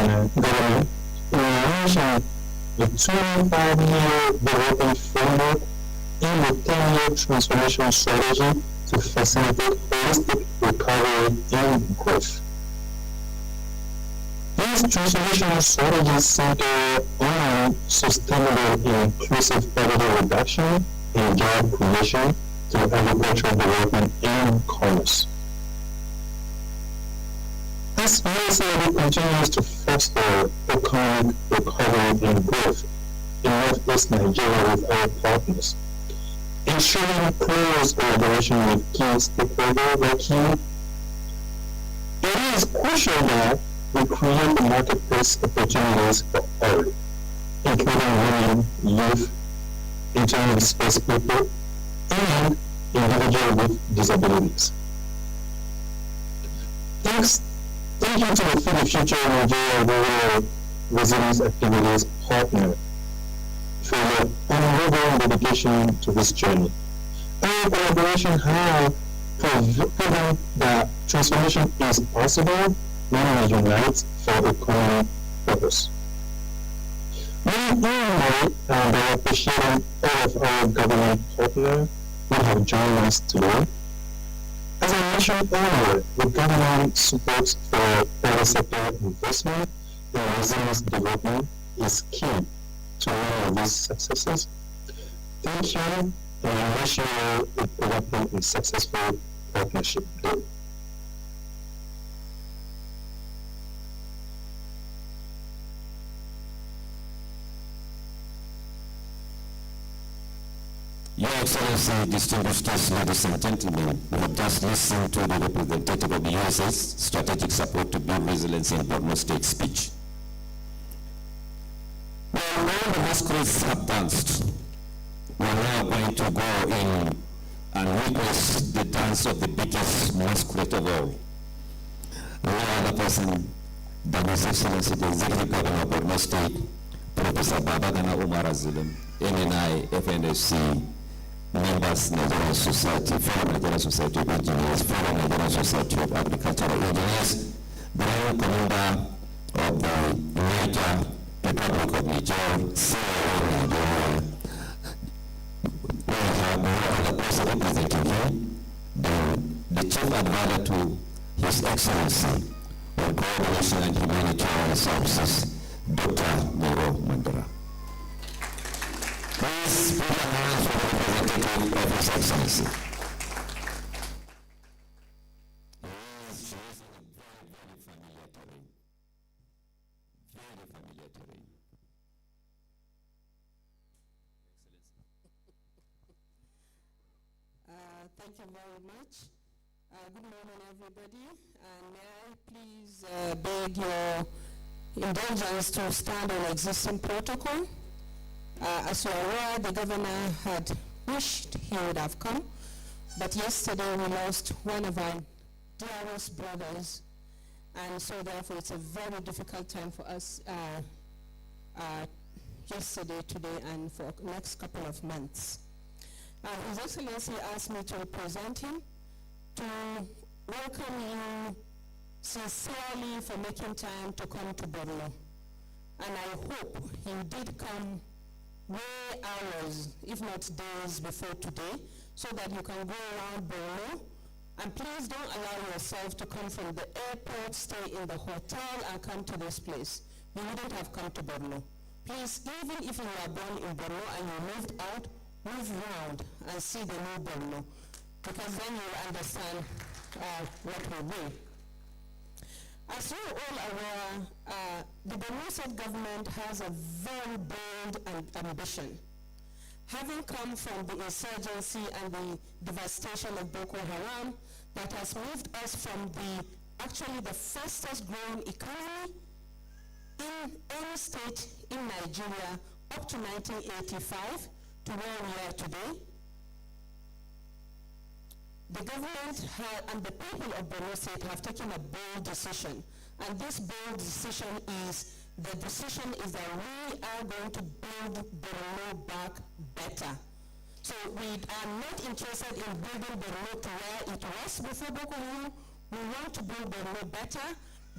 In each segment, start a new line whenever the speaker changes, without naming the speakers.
government in relation the 25-year development framework and the 10-year transformation strategy to facilitate holistic recovery and growth. These transformation strategies center on sustainable and inclusive poverty reduction and job creation through agricultural development and commerce. As USAID continues to foster economic recovery and growth in Northwest Nigeria with our partners, ensuring close collaboration with key stakeholders like you, it is crucial that we create the marketplace opportunities for all, including women, youth, internally displaced people, and individuals with disabilities. Thank you to the For the Future Nigeria Rural Resilience Activities partner for your unwavering dedication to this journey. Our collaboration has proven that transformation is possible when we unite for a common purpose. We invite by appreciating all of our government partners who have joined us today. As I mentioned earlier, the government support for private sector investment in resilience development is key to many of these successes. Thank you, and I wish you a productive and successful partnership day.
Your Excellency, distinguished guests, ladies and gentlemen, we have just listened to the representative of the US's Strategic Support to Build Resilience in Borno State speech. Well, all the masquerades have danced. We are now going to go in and witness the dance of the biggest masquerade of all. No other person than His Excellency, the Executive Governor of Borno State, Professor Babagana Umar Azilim, MNI, FNSC, members, Nigerian Society, Foreign Nigerian Society of Engineers, Foreign Nigerian Society of Agricultural Engineers, the Royal Commander of the Niger Republic of Niger, CEO Nigeria. We have no other person representing him than the Chief Advisor to His Excellency on Coordination and Humanitarian Services, Dr. Moro Mandara. Please put your hands for the representative of His Excellency. She is in a very familiar terrain. Very familiar terrain.
Thank you very much. Good morning, everybody. And may I please beg your indulgence to stand on existing protocol. As you are aware, the governor had wished he would have come, but yesterday we lost one of our dearest brothers, and so therefore it's a very difficult time for us yesterday, today, and for the next couple of months. His Excellency asked me to represent him, to welcome you sincerely for making time to come to Borno. And I hope you did come way hours, if not days before today, so that you can go around Borno. And please don't allow yourself to come from the airport, stay in the hotel, and come to this place. You wouldn't have come to Borno. Please, even if you were born in Borno and you moved out, move around and see the new Borno, because then you'll understand what we do. As you're all aware, the Borno State government has a very bold ambition. Having come from the insurgency and the devastation of Boko Haram, that has moved us from actually the fastest growing economy in any state in Nigeria up to 1985 to where we are today. The government and the people of Borno State have taken a bold decision, and this bold decision is that we are going to build Borno back better. So we are not interested in building Borno to where it was before Boko Haram. We want to build Borno better,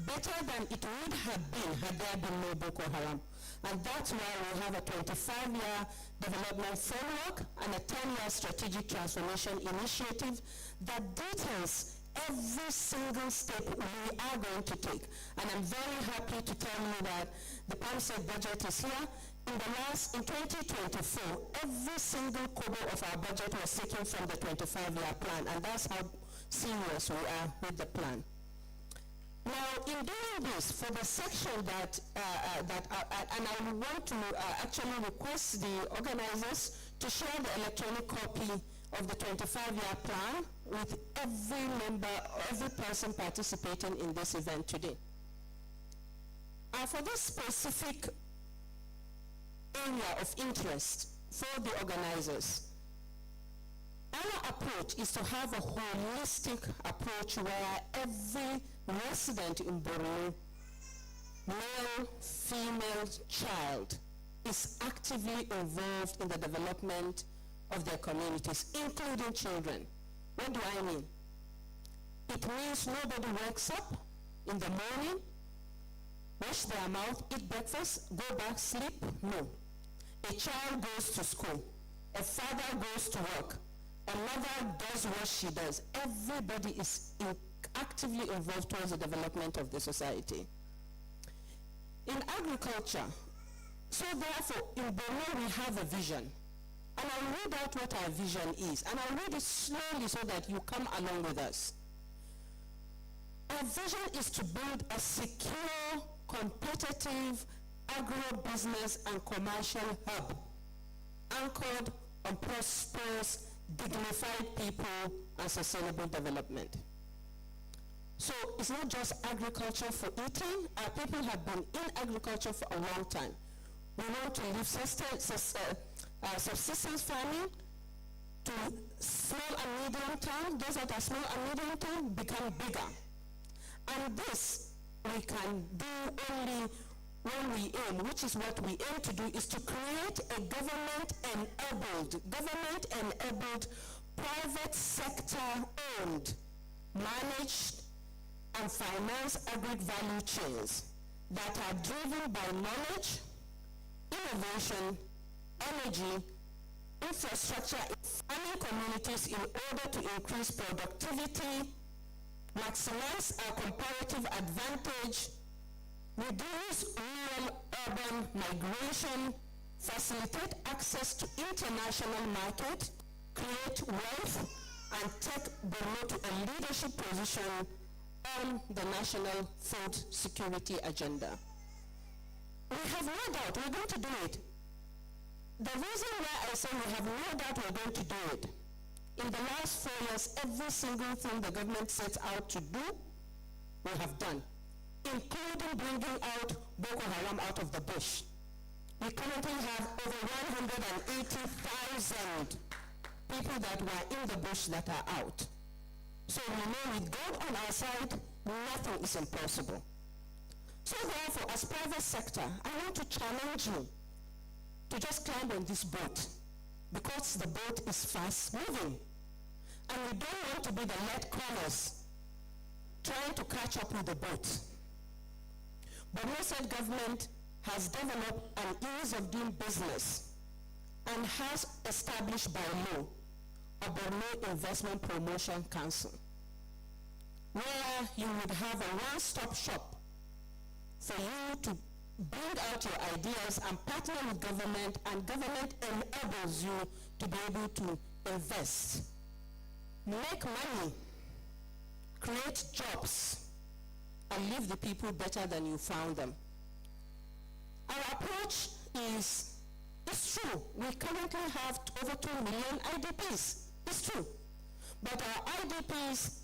better than it would have been had there been no Boko Haram. And that's why we have a 25-year development framework and a 10-year strategic transformation initiative that details every single step we are going to take. And I'm very happy to tell you that the PAMSEC budget is here. In 2024, every single kobo of our budget was taken from the 25-year plan, and that's how serious we are with the plan. Now, in doing this, for the section and I want to actually request the organizers to share the electronic copy of the 25-year plan with every member, every person participating in this event today. For this specific area of interest for the organizers, our approach is to have a holistic approach where every resident in Borno, male, female, child, is actively involved in the development of their communities, including children. What do I mean? It means nobody wakes up in the morning, wash their mouth, eat breakfast, go back, sleep. No. A child goes to school. A father goes to work. A mother does what she does. Everybody is actively involved towards the development of the society. In agriculture, so therefore, in Borno we have a vision. And I'll read out what our vision is. And I'll read it slowly so that you come along with us. Our vision is to build a secure, competitive, agro-business and commercial hub anchored on prosperous, dignified people and sustainable development. So it's not just agriculture for eating. Our people have been in agriculture for a long time. We want to leave subsistence farming to small and medium town. Those that are small and medium town become bigger. And this we can do only when we aim, which is what we aim to do, is to create a government-enabled, private sector-owned, managed, and financed agri-value chains that are driven by knowledge, innovation, energy, infrastructure in farming communities in order to increase productivity, maximize our comparative advantage, reduce rural-urban migration, facilitate access to international market, create wealth, and take Borno to a leadership position on the national food security agenda. We have no doubt we're going to do it. The reason why I say we have no doubt we're going to do it, in the last 4 years, every single thing the government sets out to do, we have done, including bringing out Boko Haram out of the bush. We currently have over 180,000 people that were in the bush that are out. So we know with God on our side, nothing is impossible. So therefore, as private sector, I want to challenge you to just climb on this boat, because the boat is fast moving. And we don't want to be the latecomers trying to catch up with the boat. Borno State government has developed an ease of doing business and has established by law a Borno Investment Promotion Council, where you would have a one-stop shop for you to bring out your ideas and partner with government, and government enables you to be able to invest, make money, create jobs, and leave the people better than you found them. Our approach is true. We currently have over 2 million IDPs. It's true. But our IDPs,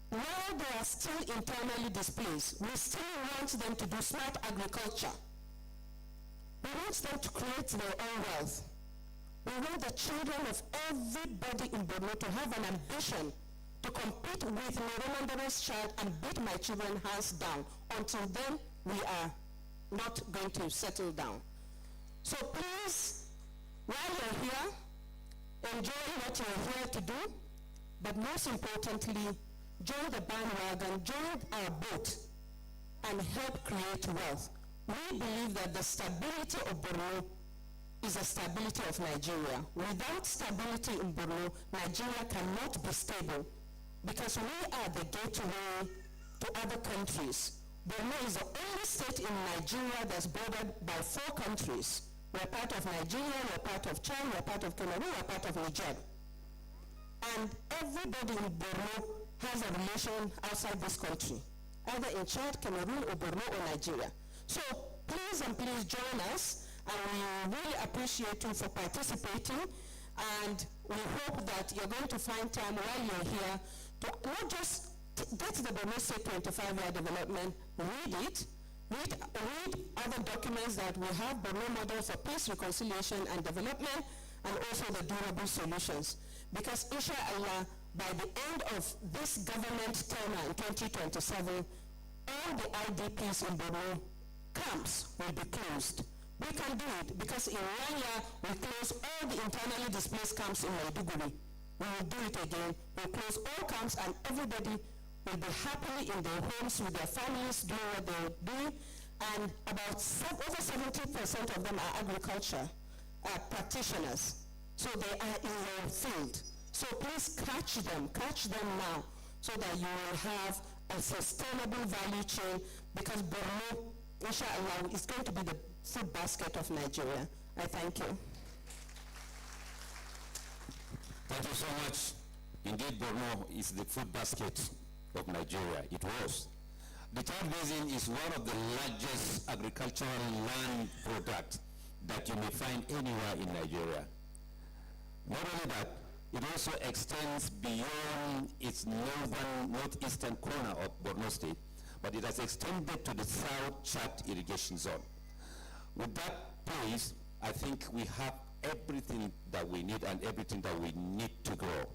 while they are still internally displaced, we still want them to do smart agriculture. We want them to create their own wealth. We want the children of everybody in Borno to have an ambition to compete with Noromandaro's child and beat my children hands down. Until then, we are not going to settle down. So please, while you're here, enjoy what you're here to do, but most importantly, join the bandwagon, join our boat, and help create wealth. We believe that the stability of Borno is a stability of Nigeria. Without stability in Borno, Nigeria cannot be stable because we are the gateway to other countries. Borno is the only state in Nigeria that's bordered by 4 countries. We're part of Nigeria, we're part of Chad, we're part of Cameroon, we're part of Niger. And everybody in Borno has a relation outside this country, either in Chad, Cameroon, or Borno, or Nigeria. So please and please join us, and we really appreciate you for participating, and we hope that you're going to find time while you're here to not just get the Borno State 25-year development, read it, read other documents that we have, Borno model for peace, reconciliation, and development, and also the durable solutions. Because inshallah, by the end of this government term in 2027, all the IDPs in Borno camps will be closed. We can do it because in 1 year, we close all the internally displaced camps in Maiduguri. We will do it again. We'll close all camps and everybody will be happily in their homes with their families doing what they're doing. And about over 70% of them are agriculture practitioners. So they are in their field. So please catch them now so that you will have a sustainable value chain, because Borno, inshallah, is going to be the food basket of Nigeria. I thank you.
Thank you so much. Indeed, Borno is the food basket of Nigeria. It was. The Chad Basin is one of the largest agricultural land products that you may find anywhere in Nigeria. Not only that, it also extends beyond its northeastern corner of Borno State, but it has extended to the South Chad irrigation zone. With that place, I think we have everything that we need and everything that we need to grow.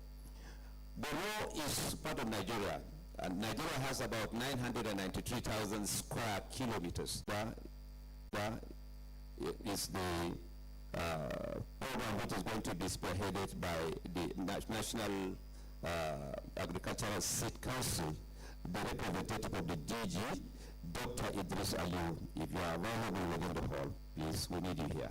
Borno is part of Nigeria, and Nigeria has about 993,000 square kilometers. That is the program which is going to be spearheaded by the National Agricultural State Council, the representative of the DG, Dr. Idris Aliu. If you are available within the hall, please, we need you here.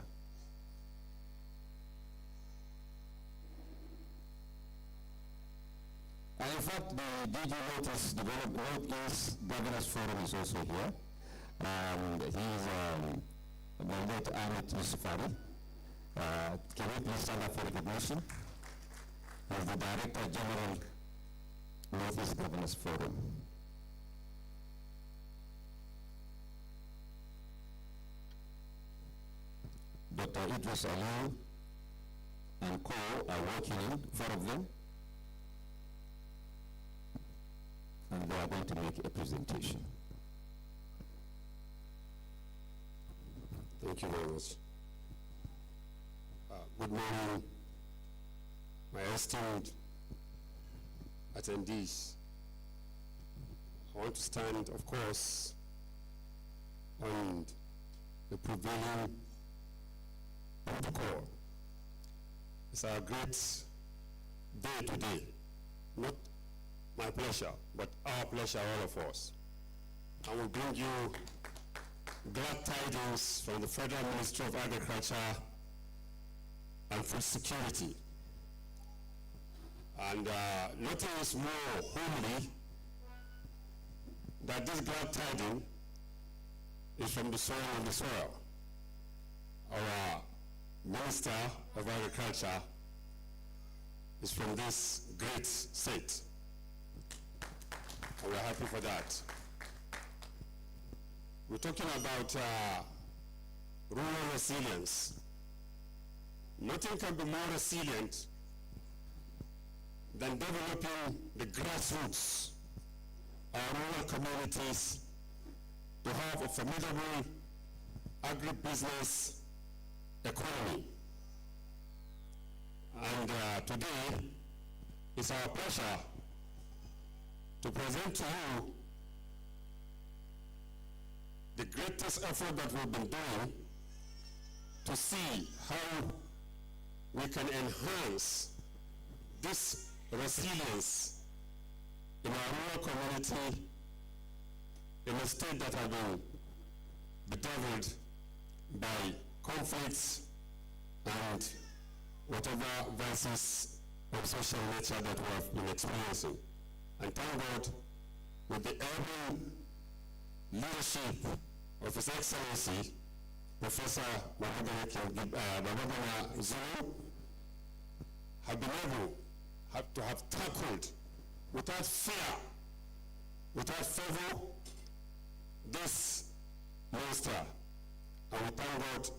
And in fact, the DG Notice Northeast Governors Forum is also here. He is Mandate Ahmed Yusufari. Can we please stand up for recognition? He is the Director General, Northeast Governors Forum. Dr. Idris Aliu and co are working in, 4 of them, and they are going to make a presentation.
Thank you very much. Good morning, my esteemed attendees. I want to stand, of course, on the prevailing protocol. It's our great day today. Not my pleasure, but our pleasure, all of us. I will bring you glad tidings from the Federal Ministry of Agriculture and Food Security. And nothing is more homely that this glad tidings is from the soil of the soil. Our Minister of Agriculture is from this great state. And we're happy for that. We're talking about rural resilience. Nothing can be more resilient than developing the grassroots, our rural communities, to have a formidable agribusiness economy. And today, it's our pleasure to present to you the greatest effort that we've been doing to see how we can enhance this resilience in our rural community in a state that has been bedeviled by conflicts and whatever vices of social nature that we have been experiencing. And thank God, with the able leadership of His Excellency, Professor Babagana Zulu, have been able to have tackled without fear, without favor, this monster. And we thank God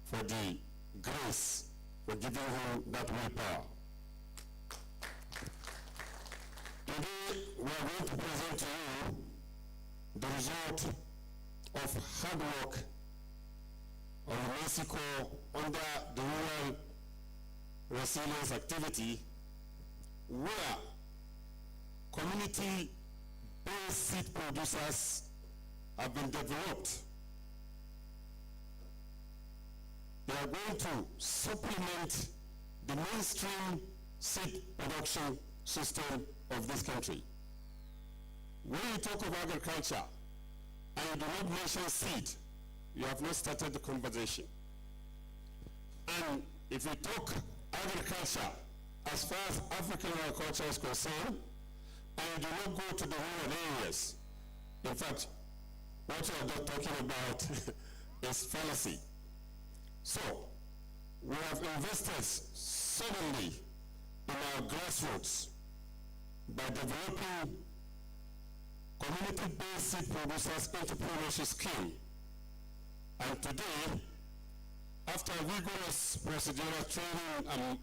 for the grace, for giving him that willpower. Today, we are going to present to you the result of hard work of Mexico under the Rural Resilience Activity, where community-based seed producers have been developed. They are going to supplement the mainstream seed production system of this country. When you talk of agriculture and you do not mention seed, you have not started the conversation. And if you talk agriculture as far as African agriculture is concerned, and you do not go to the rural areas, in fact, what you are not talking about is fallacy. So, we have invested suddenly in our grassroots by developing community-based seed producers entrepreneurship scheme. And today, after rigorous procedural training and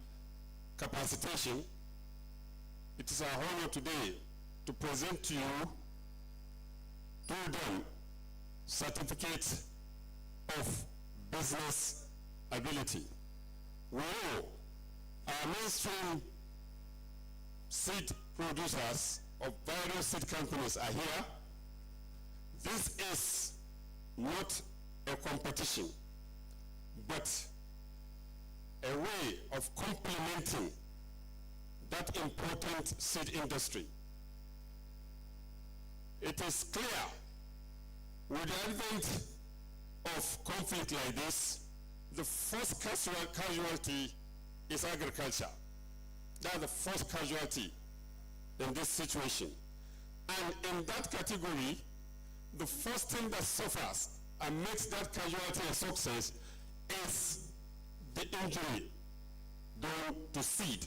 capacitation, it is our honor today to present to you, through them, certificate of business ability. We know our mainstream seed producers of various seed companies are here. This is not a competition, but a way of complementing that important seed industry. It is clear, with the advent of conflict like this, the first casualty is agriculture. That's the first casualty in this situation. And in that category, the first thing that suffers and makes that casualty a success is the injury done to seed.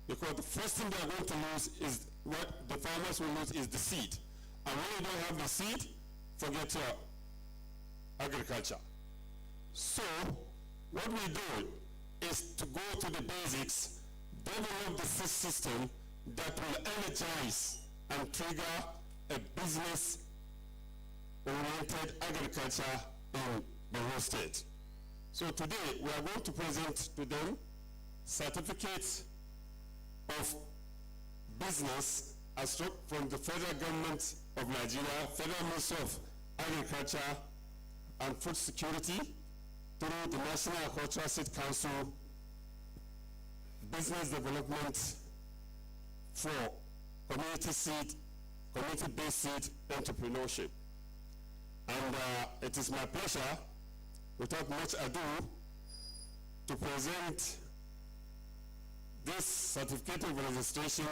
Because the first thing they are going to lose is, what the farmers will lose is the seed. And when you don't have the seed, forget your agriculture. So, what we do is to go to the basics, develop the seed system that will energize and trigger a business-oriented agriculture in Borno State. So today, we are going to present to them certificates of business as from the federal government of Nigeria, Federal Ministry of Agriculture and Food Security, through the National Agricultural Seed Council, business development for community-based seed entrepreneurship. And it is my pleasure, without much ado, to present this certificate of registration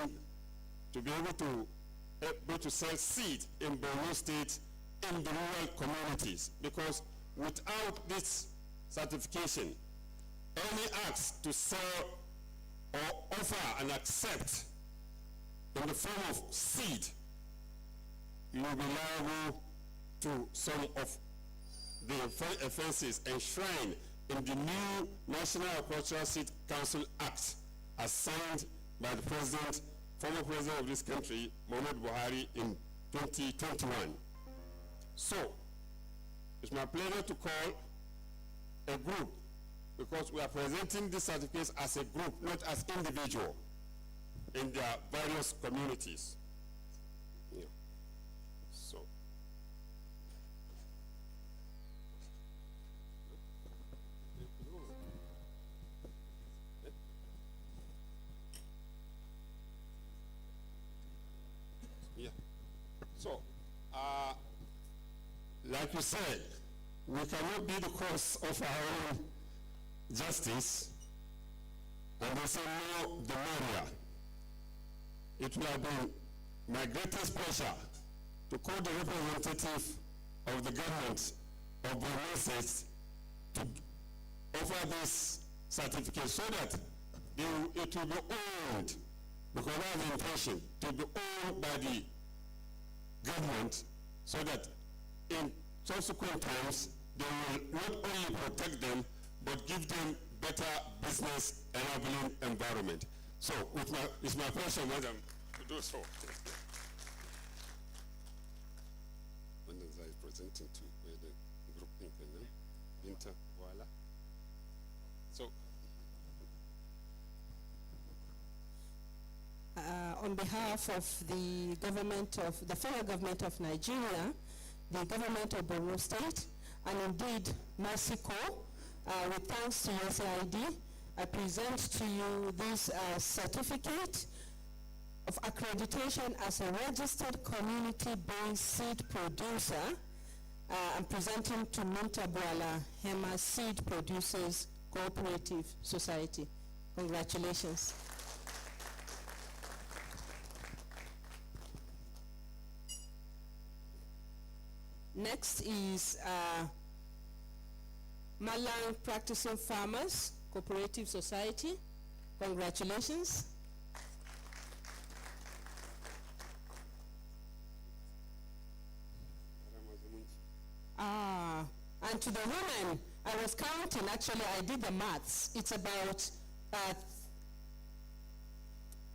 to be able to sell seed in Borno State in the rural communities. Because without this certification, any acts to sell or offer and accept in the form of seed, you will be liable to some of the offenses enshrined in the new National Agricultural Seed Council Act, as signed by the president, former president of this country, Muhammad Buhari, in 2021. So, it's my pleasure to call a group, because we are presenting these certificates as a group, not as individual, in their various communities. Yeah. So. Yeah. So, like you said, we cannot be the cause of our own justice, and they say no, the merrier. It will have been my greatest pleasure to call the representative of the government of Borno State to offer this certificate so that it will be owned, because I have the intention to be owned by the government, so that in subsequent times they will not only protect them but give them better business enabling environment. So it's my pleasure, madam, to do so. When is I presenting to the group Inter, voila. So
on behalf of the government of the federal government of Nigeria, the government of Borno State, and indeed Mexico, with thanks to USAID, I present to you this certificate of accreditation as a registered community-based seed producer. I'm presenting to Montabuala Hema Seed Producers Cooperative Society. Congratulations. Next is Malang Practicing Farmers Cooperative Society. Congratulations. And to the women, I was counting, actually I did the maths. It's about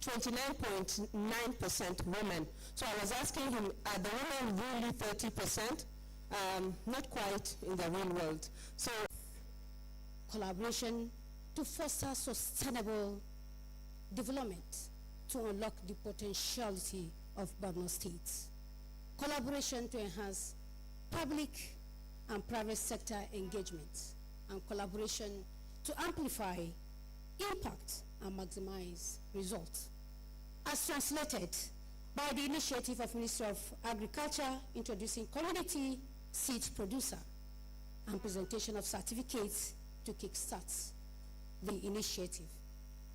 29.9% women. So I was asking him, are the women really 30%? Not quite in the real world. So
collaboration to foster sustainable development, to unlock the potentiality of Borno State. Collaboration to enhance public and private sector engagement, and collaboration to amplify impact and maximize results. As translated by the initiative of Ministry of Agriculture introducing community seed producer and presentation of certificates to kickstart the initiative.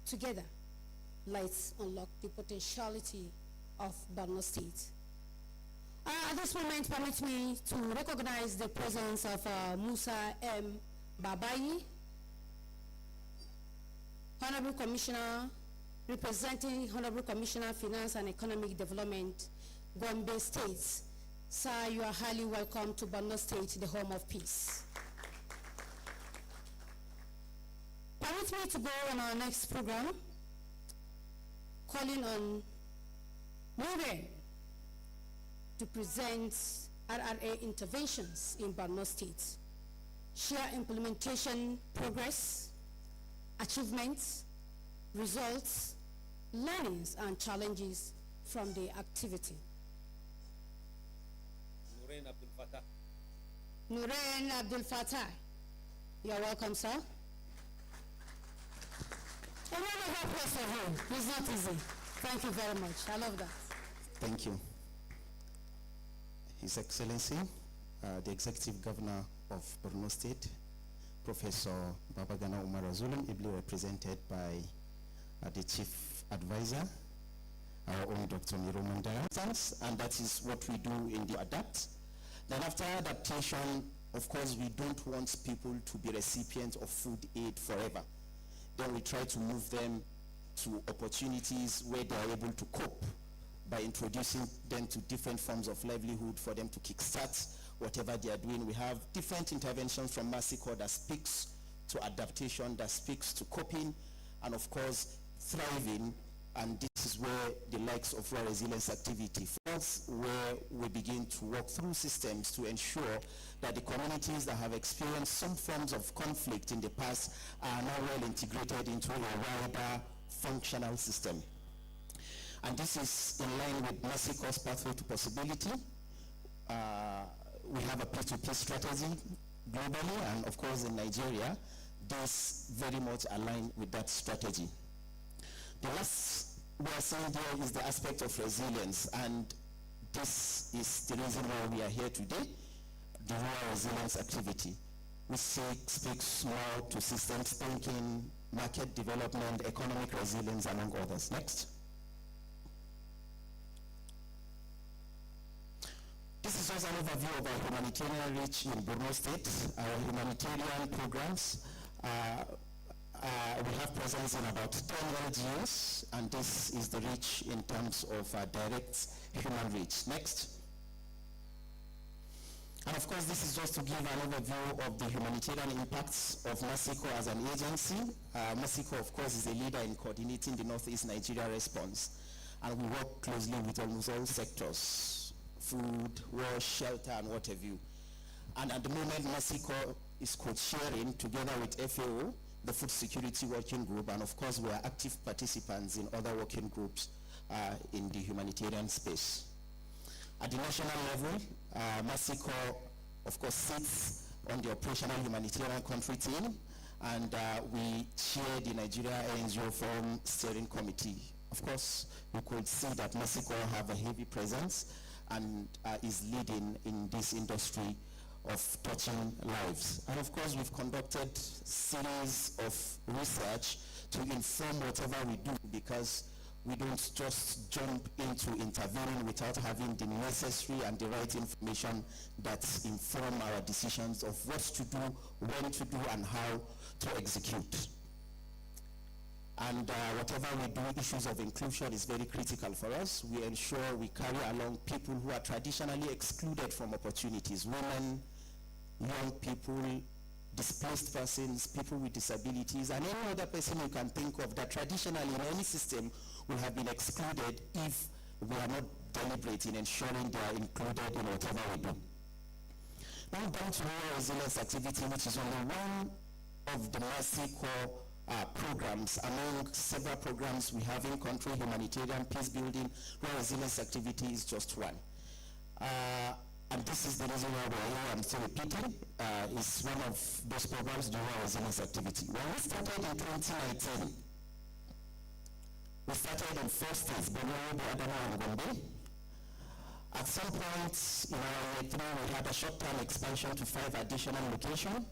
Together, let's unlock the potentiality of Borno State. At this moment, permit me to recognize the presence of Musa M. Babayi, Honorable Commissioner, representing Honorable Commissioner Finance and Economic Development, Gombe State. Sir, you are highly welcome to Borno State, the home of peace. Permit me to go on our next program, calling on Nure to present RRA interventions in Borno State, share implementation progress, achievements, results, learnings, and challenges from the activity. Nurain Abdul Fattah, you are welcome, sir. A round of applause for him. It's not easy. Thank you very much. I love that.
Thank you. His Excellency, the Executive Governor of Borno State, Professor Babagana Umar Zulum, ably represented by the Chief Advisor, our own Dr. Miro Mandara. And that is what we do in the ADAPT. Then after adaptation, of course, we don't want people to be recipients of food aid forever. Then we try to move them to opportunities where they are able to cope by introducing them to different forms of livelihood for them to kickstart whatever they are doing. We have different interventions from Mexico that speaks to adaptation, that speaks to coping, and of course, thriving. And this is where the likes of rural resilience activity falls, where we begin to work through systems to ensure that the communities that have experienced some forms of conflict in the past are now well integrated into a wider functional system. And this is in line with Mexico's pathway to possibility. We have a P2P strategy globally, and of course in Nigeria, this very much align with that strategy. The last we are seeing there is the aspect of resilience, and this is the reason why we are here today. the rural resilience activity, which speaks more to systems thinking, market development, economic resilience, among others. Next. This is just an overview of our humanitarian reach in Borno State. Our humanitarian programs, we have presence in about 10 LGOs, and this is the reach in terms of direct human reach. Next. And of course, this is just to give an overview of the humanitarian impacts of MASICO as an agency. MASICO, of course, is a leader in coordinating the Northeast Nigeria response, and we work closely with almost all sectors: food, water, shelter, and what have you. And at the moment, MASICO is co-chairing together with FAO, the Food Security Working Group, and of course, we are active participants in other working groups in the humanitarian space. At the national level, MASICO, of course, sits on the operational humanitarian country team, and we chair the Nigeria NGO Forum Steering Committee. Of course, you could see that MASICO have a heavy presence and is leading in this industry of touching lives. And of course, we've conducted series of research to inform whatever we do, because we don't just jump into intervening without having the necessary and the right information that inform our decisions of what to do, when to do, and how to execute. And whatever we do, issues of inclusion is very critical for us. We ensure we carry along people who are traditionally excluded from opportunities: women, young people, displaced persons, people with disabilities, and any other person you can think of that traditionally in any system will have been excluded if we are not deliberate in ensuring they are included in whatever we do. Now down to rural resilience activity, which is only one of the MASICO programs among several programs we have in country. Humanitarian, peace building, rural resilience activity is just one. And this is the reason why we're here. I'm still repeating. It's one of those programs, the rural resilience activity. When we started in 2019, we started in 4 states: Borno, Adamawa, and Gombe. At some point in our year 3, we had a short-term expansion to 5 additional locations: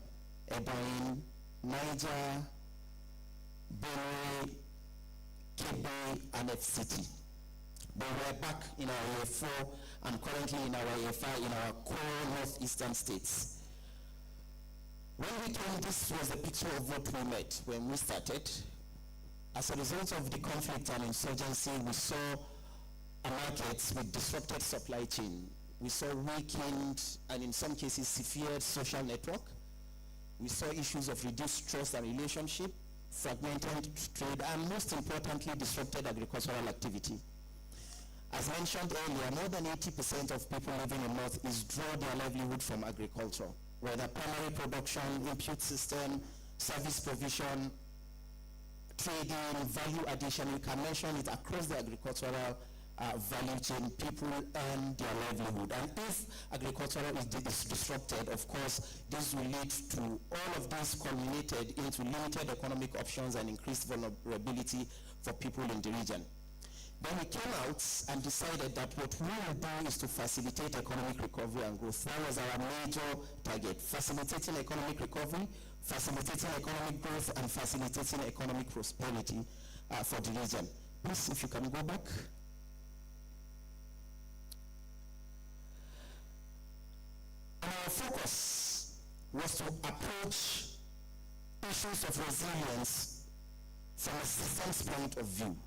Ebonyi, Niger, Borno, Kebbi, and FCT. But we're back in our year 4 and currently in our year 5 in our core northeastern states. When we came, this was the picture of what we met when we started. As a result of the conflict and insurgency, we saw a market with disrupted supply chain. We saw weakened and in some cases severed social network. We saw issues of reduced trust and relationship, fragmented trade, and most importantly, disrupted agricultural activity. As mentioned earlier, more than 80% of people living in Northeast draw their livelihood from agriculture, whether primary production, input system, service provision, trading, value addition. You can mention it across the agricultural value chain. People earn their livelihood. And if agriculture is disrupted, of course, this will lead to all of this culminated into limited economic options and increased vulnerability for people in the region. Then we came out and decided that what we will do is to facilitate economic recovery and growth. That was our major target: facilitating economic recovery, facilitating economic growth, and facilitating economic prosperity for the region. Please, if you can go back. Our focus was to approach issues of resilience from a systems point of view.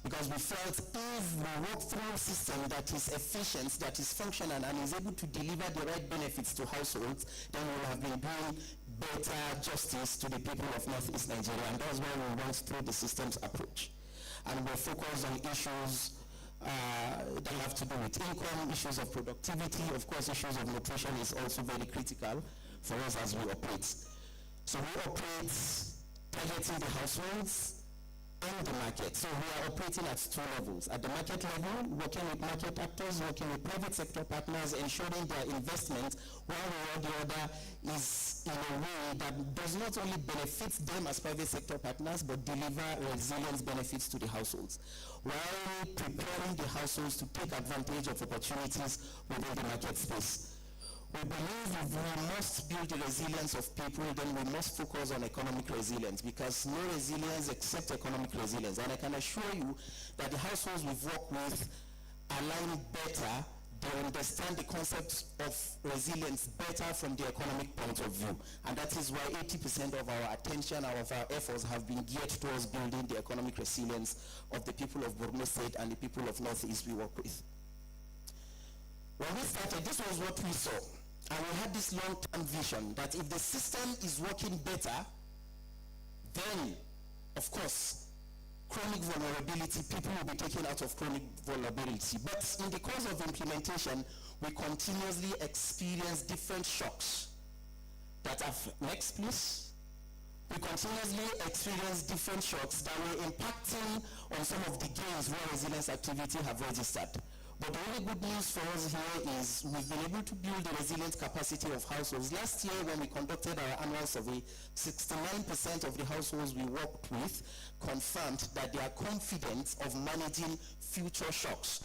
Because we felt if we work through a system that is efficient, that is functional, and is able to deliver the right benefits to households, then we'll have been doing better justice to the people of Northeast Nigeria. And that's why we went through the systems approach. And we're focused on issues that have to do with income, issues of productivity. Of course, issues of nutrition is also very critical for us as we operate. So we operate targeting the households and the market. So we are operating at 2 levels. At the market level, working with market actors, working with private sector partners, ensuring their investment, one way or the other, is in a way that does not only benefit them as private sector partners, but deliver resilience benefits to the households, while preparing the households to take advantage of opportunities within the market space. we believe if we must build the resilience of people, then we must focus on economic resilience, because no resilience except economic resilience. And I can assure you that the households we've worked with align better. They understand the concepts of resilience better from the economic point of view. And that is why 80% of our attention, of our efforts have been geared towards building the economic resilience of the people of Borno State and the people of Northeast we work with. When we started, this was what we saw. And we had this long-term vision that if the system is working better, then, of course, chronic vulnerability, people will be taken out of chronic vulnerability. But in the course of implementation, we continuously experience different shocks that have, next please. We continuously experience different shocks that were impacting on some of the gains where resilience activity have registered. But the only good news for us here is we've been able to build the resilient capacity of households. Last year when we conducted our annual survey, 69% of the households we worked with confirmed that they are confident of managing future shocks.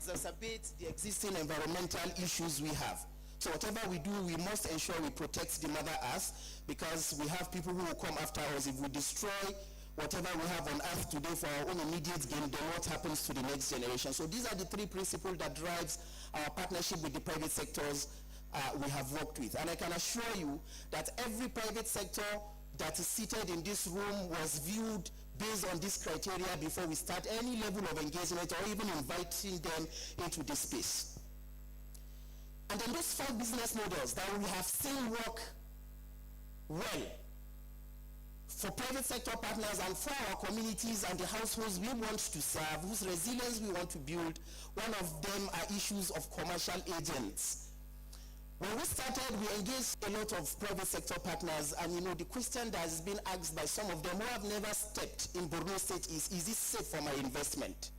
exacerbate the existing environmental issues we have. So whatever we do, we must ensure we protect the Mother Earth, because we have people who will come after us. If we destroy whatever we have on Earth today for our own immediate gain, then what happens to the next generation? So these are the three principles that drives our partnership with the private sectors we have worked with. And I can assure you that every private sector that is seated in this room was viewed based on this criteria before we start any level of engagement or even inviting them into this space. And then those 5 business models that we have seen work well for private sector partners and for our communities and the households we want to serve, whose resilience we want to build, one of them are issues of commercial agents. When we started, we engaged a lot of private sector partners, and the question that has been asked by some of them who have never stepped in Borno State is this safe for my investment?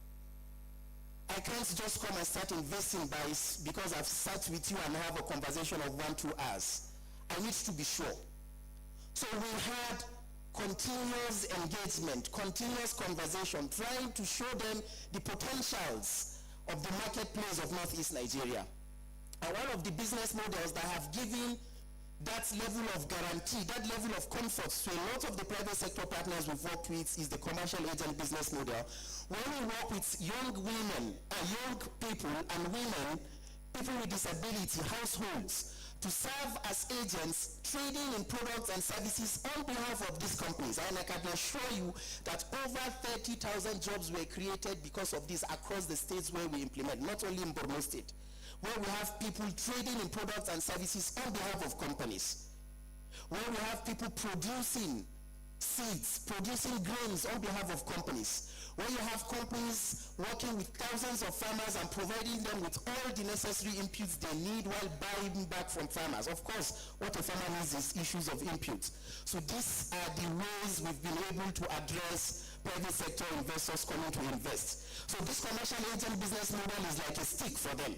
I can't just come and start investing because I've sat with you and have a conversation of 1-2 hours. I need to be sure. So we had continuous engagement, continuous conversation, trying to show them the potentials of the marketplace of Northeast Nigeria. And one of the business models that have given that level of guarantee, that level of comfort to a lot of the private sector partners we've worked with is the commercial agent business model. When we work with young women, young people and women, people with disability, households, to serve as agents, trading in products and services on behalf of these companies. And I can assure you that over 30,000 jobs were created because of this across the states where we implement, not only in Borno State, where we have people trading in products and services on behalf of companies, where we have people producing seeds, producing grains on behalf of companies, where you have companies working with thousands of farmers and providing them with all the necessary inputs they need while buying back from farmers. Of course, what a farmer needs is issues of inputs. So these are the ways we've been able to address private sector investors coming to invest. So this commercial agent business model is like a stick for them.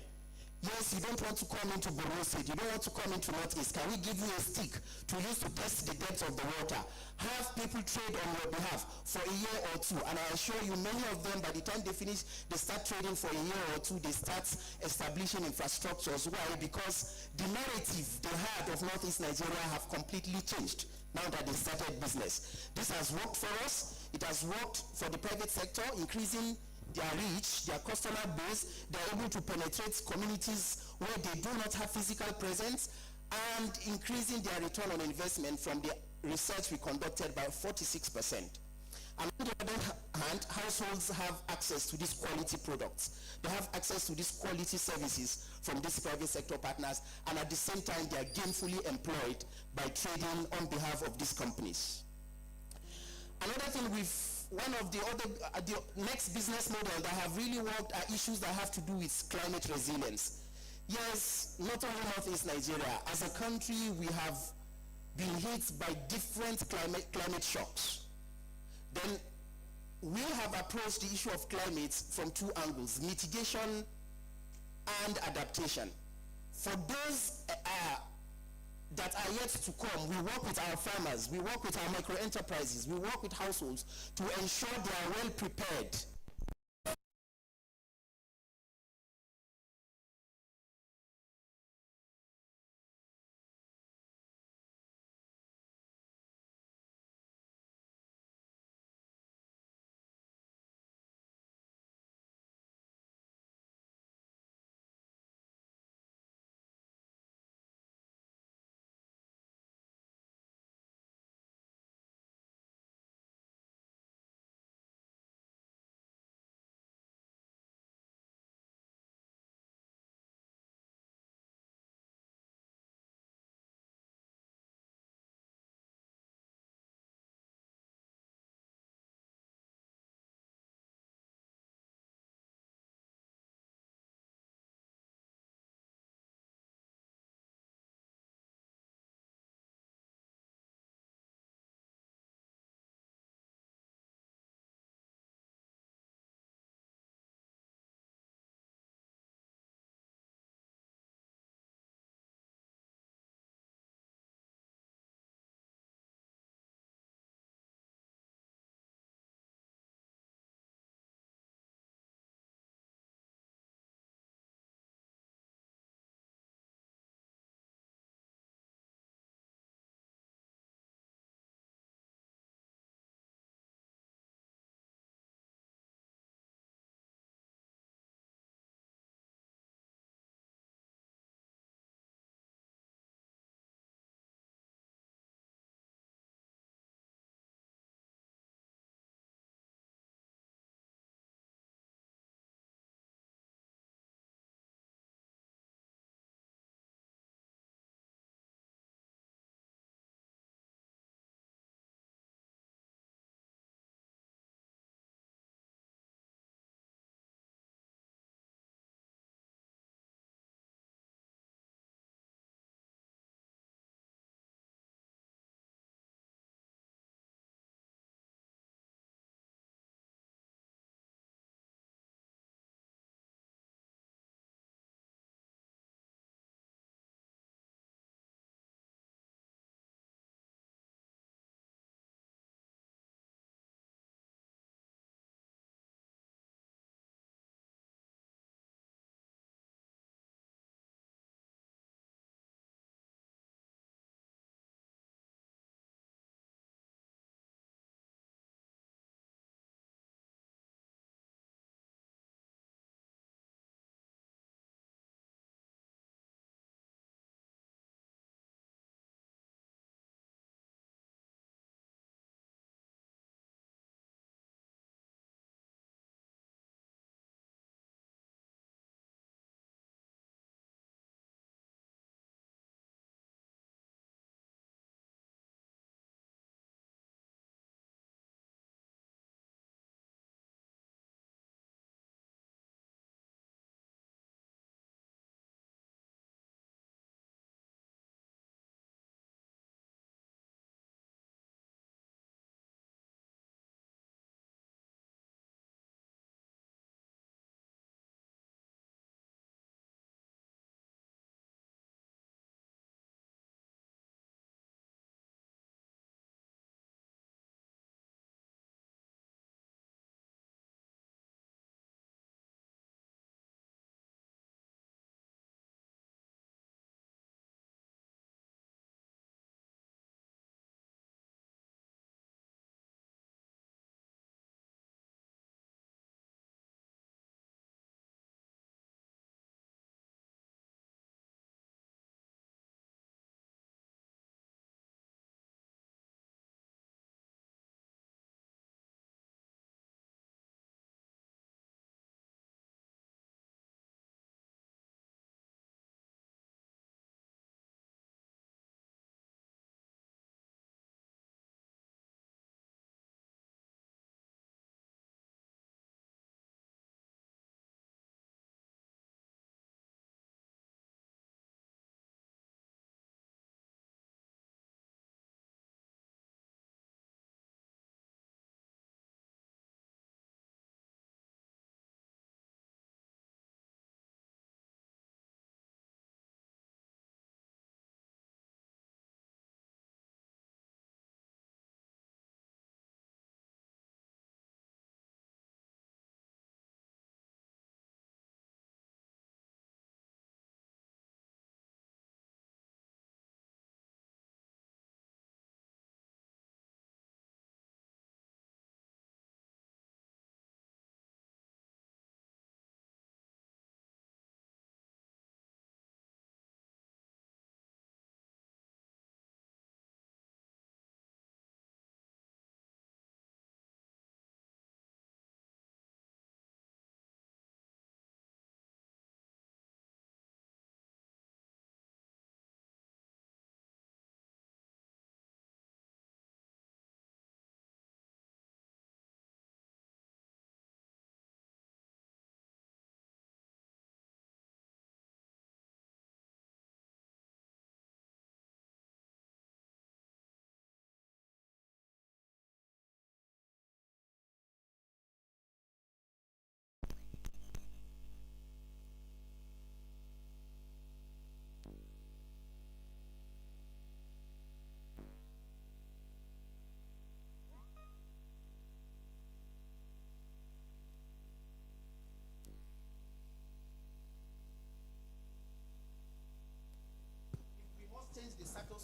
Yes, you don't want to come into Borno State, you don't want to come into Northeast. Can we give you a stick to use to test the depth of the water? Have people trade on your behalf for a year or 2, and I assure you many of them, by the time they finish, they start trading for a year or 2, they start establishing infrastructures. Why? Because the narrative they had of Northeast Nigeria have completely changed now that they started business. This has worked for us. It has worked for the private sector, increasing their reach, their customer base. They're able to penetrate communities where they do not have physical presence, and increasing their return on investment from the research we conducted by 46%. And on the other hand, households have access to these quality products. They have access to these quality services from these private sector partners, and at the same time, they are gainfully employed by trading on behalf of these companies. Another thing one of the other, the next business model that have really worked are issues that have to do with climate resilience. Yes, not only Northeast Nigeria, as a country, we have been hit by different climate shocks. Then we have approached the issue of climate from 2 angles: mitigation and adaptation. For those that are yet to come, we work with our farmers, we work with our micro enterprises, we work with households to ensure they are well prepared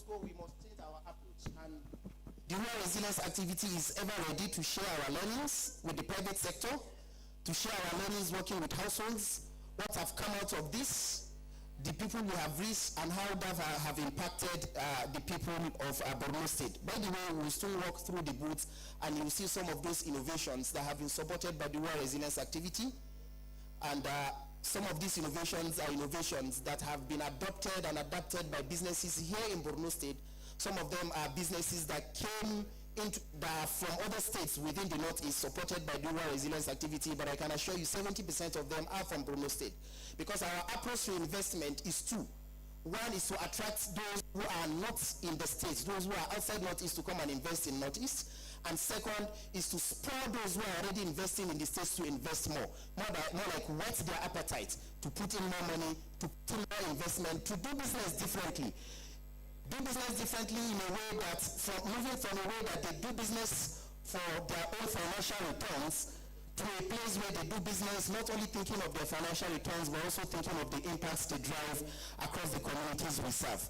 go, we must change our approach. And the rural resilience activity is ever ready to share our learnings with the private sector, to share our learnings working with households, what have come out of this, the people we have reached, and how that have impacted the people of Borno State. By the way, we will still walk through the booths and you will see some of those innovations that have been supported by the rural resilience activity. And some of these innovations are innovations that have been adopted and adapted by businesses here in Borno State. Some of them are businesses that came into from other states within the Northeast, supported by the rural resilience activity, but I can assure you 70% of them are from Borno State. Because our approach to investment is two. One is to attract those who are not in the states, those who are outside Northeast, to come and invest in Northeast. And second is to spur those who are already investing in the states to invest more like whet their appetite, to put in more money, to put in more investment, to do business differently. Do business differently in a way that, moving from a way that they do business for their own financial returns to a place where they do business not only thinking of their financial returns, but also thinking of the impacts they drive across the communities we serve.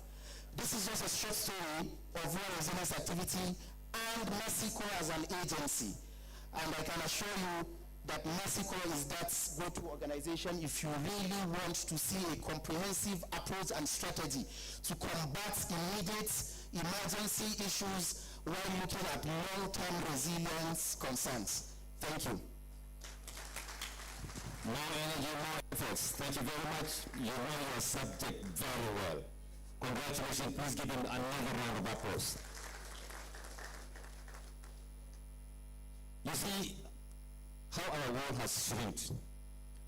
This is just a short story of rural resilience activity and Mexico as an agency. And I can assure you that Mexico is that go-to organization if you really want to see a comprehensive approach and strategy to combat immediate emergency issues while looking at long-term resilience concerns. Thank you.
More energy, more efforts. Thank you very much. You know your subject very well. Congratulations. Please give him another round of applause. You see how our world has shrinked.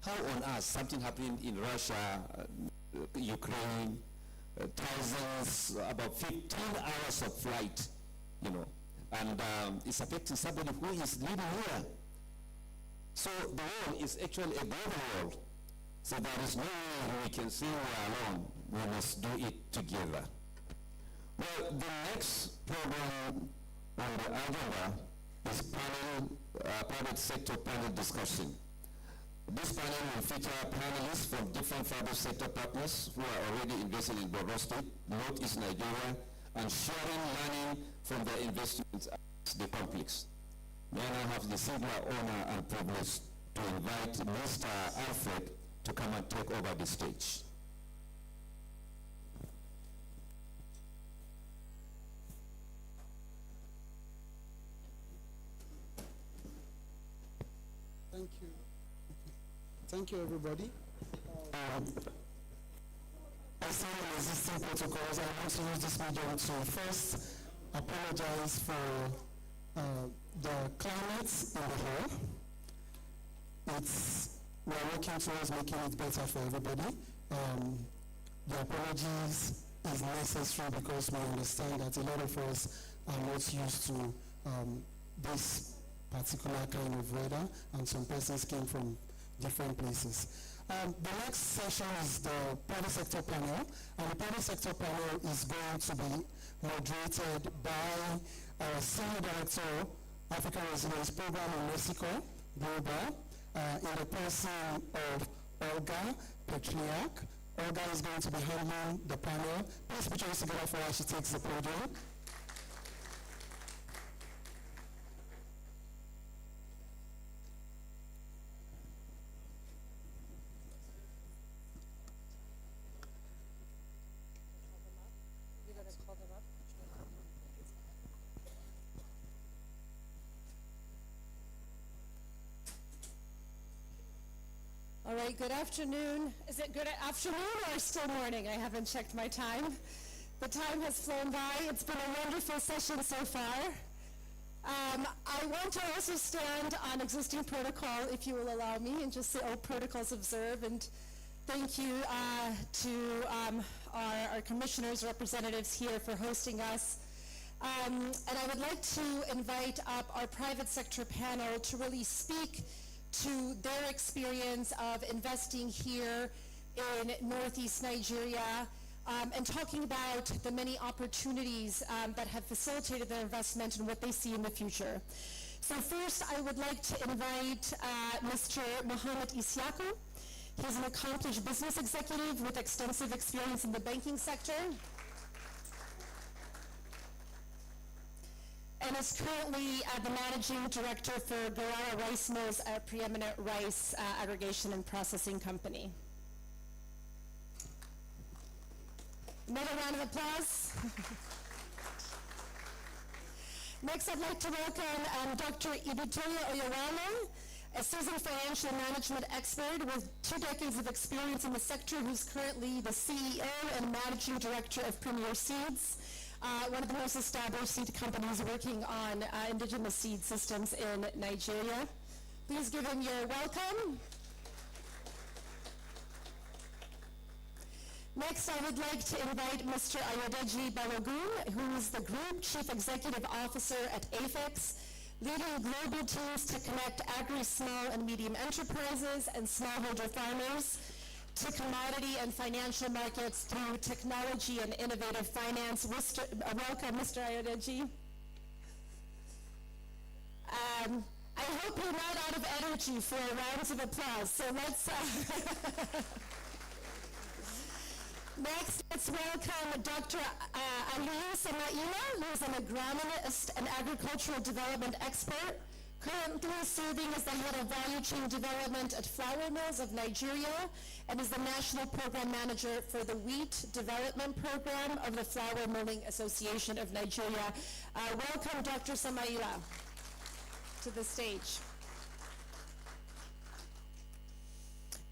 How on earth something happening in Russia, Ukraine, thousands, about 15 hours of flight, you know, and it's affecting somebody who is living here. So the world is actually a global world. So there is no way we can say we are alone. We must do it together. Well, the next program on the agenda is private sector panel discussion. This panel will feature panelists from different private sector partners who are already invested in Borno State, Northeast Nigeria, and sharing learning from their investments across the conflicts. May I have the singular honor and privilege to invite Mr. Alfred to come and take over the stage.
Thank you. Thank you, everybody. As some existing protocols, I want to use this medium to first apologize for the climate in the hall. We're working towards making it better for everybody. The apologies is necessary because we understand that a lot of us are not used to this particular kind of weather, and some persons came from different places. The next session is the private sector panel, and the private sector panel is going to be moderated by our Senior Director, African Resilience Program in Mexico, Global, in the person of Olga Petriak. Olga is going to be handling the panel. Please put your hands together for her. She takes the podium.
All right, good afternoon. Is it good afternoon or still morning? I haven't checked my time. The time has flown by. It's been a wonderful session so far. I want to also stand on existing protocol, if you will allow me, and just say, oh, protocols observed. And thank you to our commissioners, representatives here for hosting us. And I would like to invite up our private sector panel to really speak to their experience of investing here in Northeast Nigeria, and talking about the many opportunities that have facilitated their investment and what they see in the future. So first, I would like to invite Mr. Mohamed Isiaku. He's an accomplished business executive with extensive experience in the banking sector. and is currently the Managing Director for RRA Rice Mills, a preeminent rice aggregation and processing company. Another round of applause. Next, I'd like to welcome Dr. Ibitoye Oyewale, a seasoned financial management expert with 2 decades of experience in the sector, who's currently the CEO and Managing Director of Premier Seeds, one of the most established seed companies working on indigenous seed systems in Nigeria. Please give him your welcome. Next, I would like to invite Mr. Ayodeji Balogun, who is the Group Chief Executive Officer at AFEX, leading global teams to connect agri-small and medium enterprises and smallholder farmers to commodity and financial markets through technology and innovative finance. Welcome, Mr. Ayodeji. I hope you're not out of energy for rounds of applause, so let's... Next, let's welcome Dr. Aliyu Samaila, who is an agronomist and agricultural development expert, currently serving as the head of value chain development at Flour Mills of Nigeria, and is the national program manager for the Wheat Development Program of the Flour Milling Association of Nigeria. Welcome, Dr. Samaila, to the stage.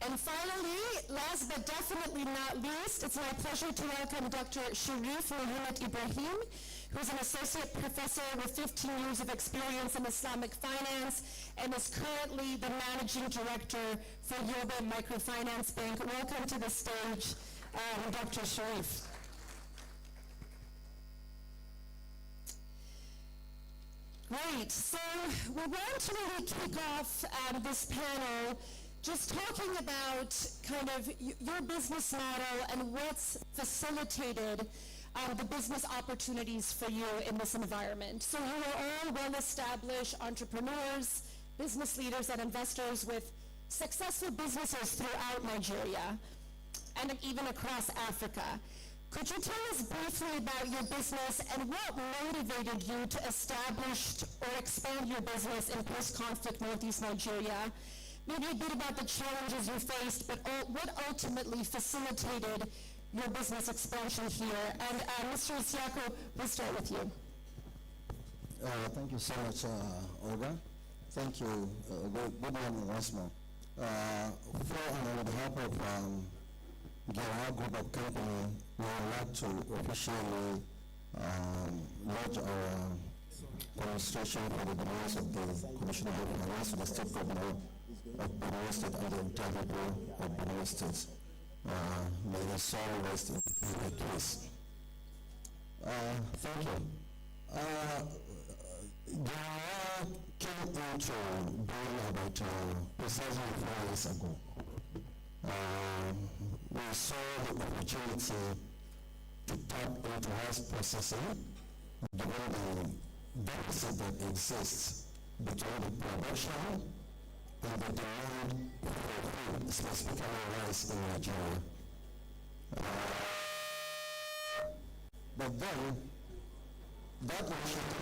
And finally, last but definitely not least, it's my pleasure to welcome Dr. Sharif Muhammad Ibrahim, who's an associate professor with 15 years of experience in Islamic finance and is currently the managing director for Yoba Microfinance Bank. Welcome to the stage, Dr. Sharif. Great, so we want to really kick off this panel just talking about kind of your business model and what's facilitated the business opportunities for you in this environment. So you are all well-established entrepreneurs, business leaders and investors with successful businesses throughout Nigeria and even across Africa. Could you tell us briefly about your business and what motivated you to establish or expand your business in post-conflict Northeast Nigeria? Maybe a bit about the challenges you faced, but what ultimately facilitated your business expansion here? And Mr. Isiako, we'll start with you.
Thank you so much, Olga. Thank you. Good morning once more. For and on behalf of Gera Group of Company, we would like to officially lodge our demonstration for the demands of the Commissioner of Finance to the State Governor of Borno State and the entire people of Borno State. May the soul rest in peace. Thank you. Gera came into being about precisely 4 years ago. We saw the opportunity to tap into rice processing, given the deficit that exists between the production and the demand for food, specifically rice in Nigeria. But then, that initiative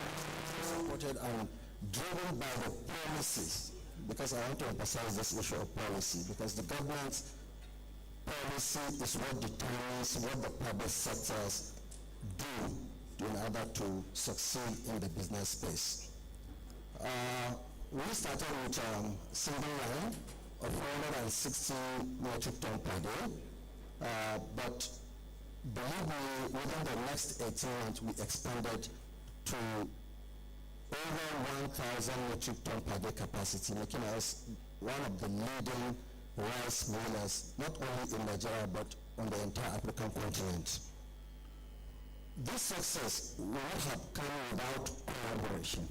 was supported and driven by the policies, because I want to emphasize this issue of policy, because the government's policy is what determines what the public sectors do in order to succeed in the business space. We started with a single line of 460 metric ton per day, but believe me, within the next 18 months, we expanded to over 1,000 metric ton per day capacity, making us one of the leading rice millers, not only in Nigeria, but on the entire African continent. This success will not have come without collaboration.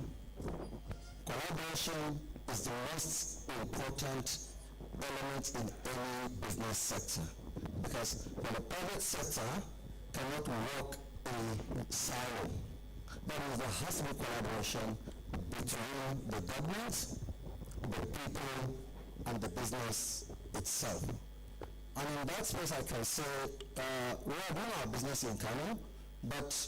Collaboration is the most important element in any business sector, because the private sector cannot work in silo. That means there has to be collaboration between the government, the people, and the business itself. And in that space, I can say we are doing our business in Kano, but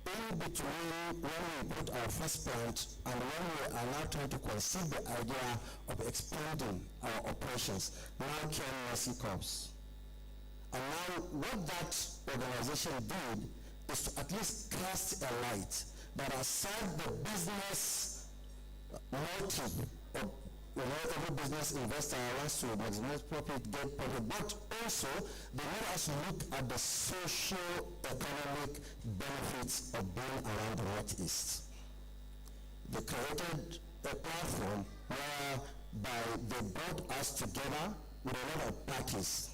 in between when we put our first plant and when we are now trying to conceive the idea of expanding our operations, now came Mercy Corps. And now what that organization did is to at least cast a light that aside the business motive of every business investor wants to maximize profit, get profit, but also they let us look at the socio-economic benefits of being around the Northeast. They created a platform whereby they brought us together with a lot of parties.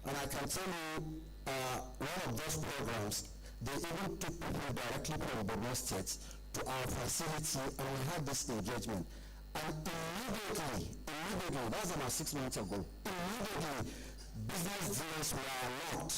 And I can tell you, one of those programs, they even took people directly from Borno State to our facility, and we had this engagement. And immediately, that was about 6 months ago, immediately, business deals were locked.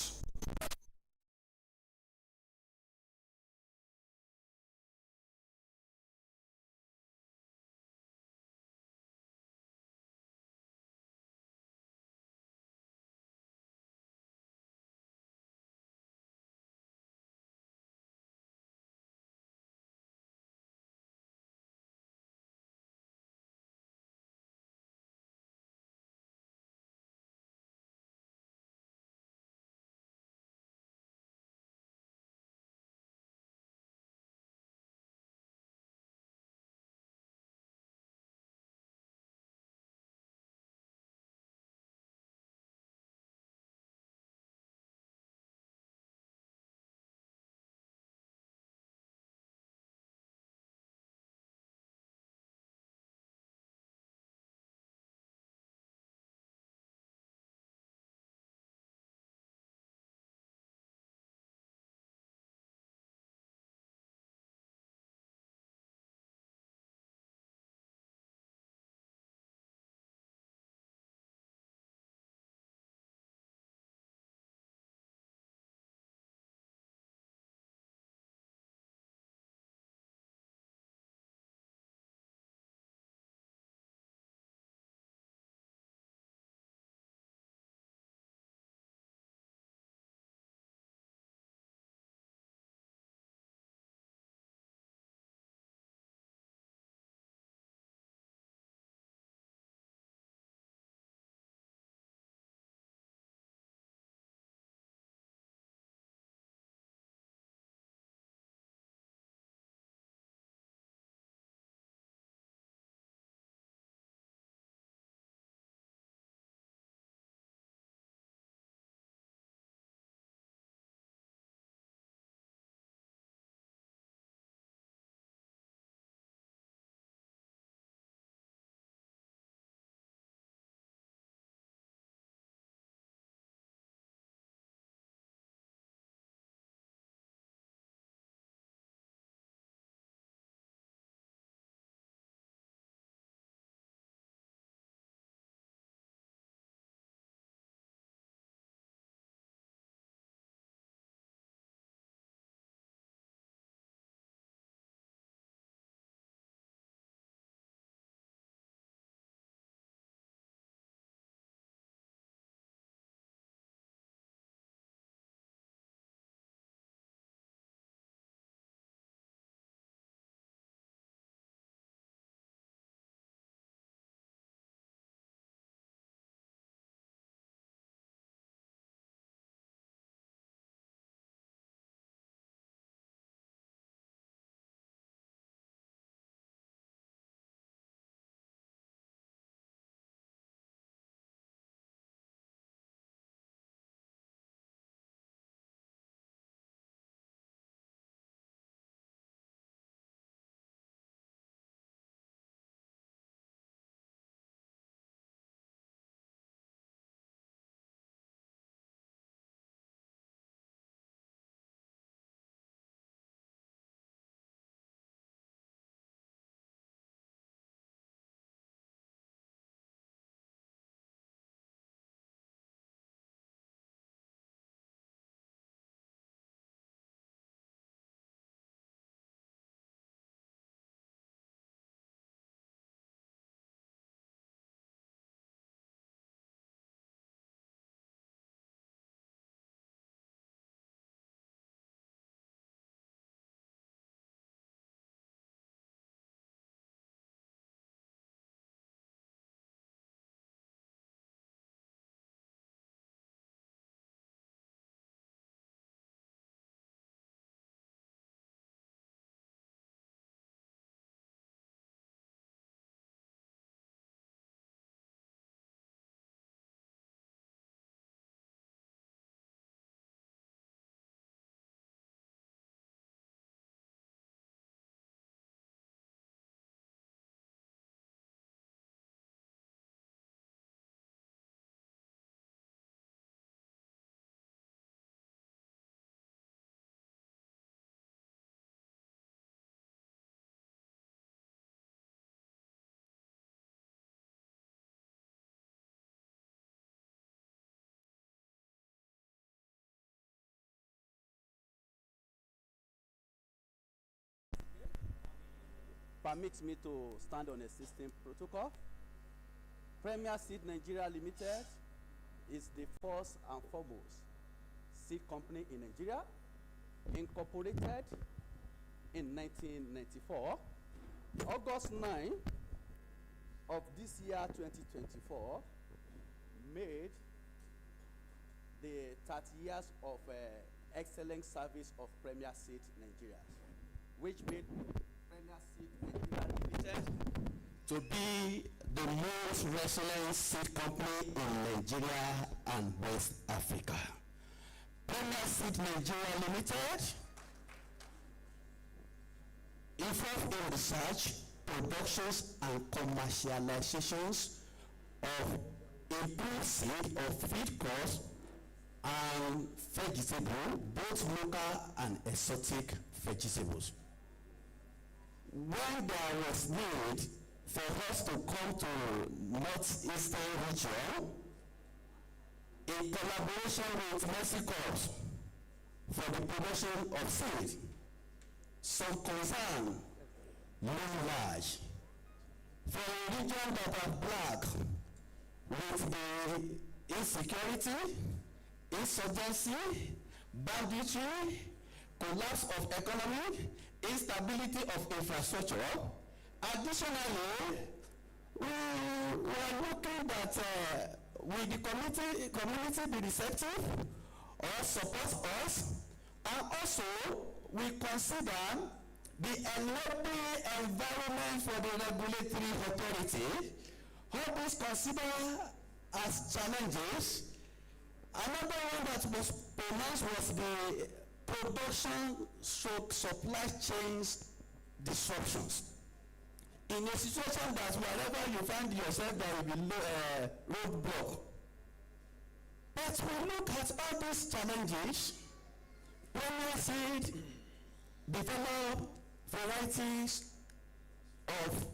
permit me to stand on a system protocol. Premier Seed Nigeria Limited is the first and foremost seed company in Nigeria, incorporated in 1994. August 9 of this year, 2024, made the 30 years of excellent service of Premier Seed Nigeria, which made Premier Seed Nigeria Limited to be the most resilient seed company in Nigeria and West Africa. Premier Seed Nigeria Limited involved in research, productions, and commercializations of improved seed of feed crops and vegetable, both local and exotic vegetables. When there was need for us to come to Northeastern region, in collaboration with Mexico for the production of seed, some concern loom large. For a region that are black with the insecurity, insurgency, banditry, collapse of economy, instability of infrastructure. Additionally, we are looking that will the community be receptive or support us, and also we consider the enabling environment for the regulatory authority. All these considered as challenges. Another one that was pronounced was the production supply chains disruptions. In a situation that wherever you find yourself, there will be roadblock. But we look at all these challenges. Premier Seed develop varieties of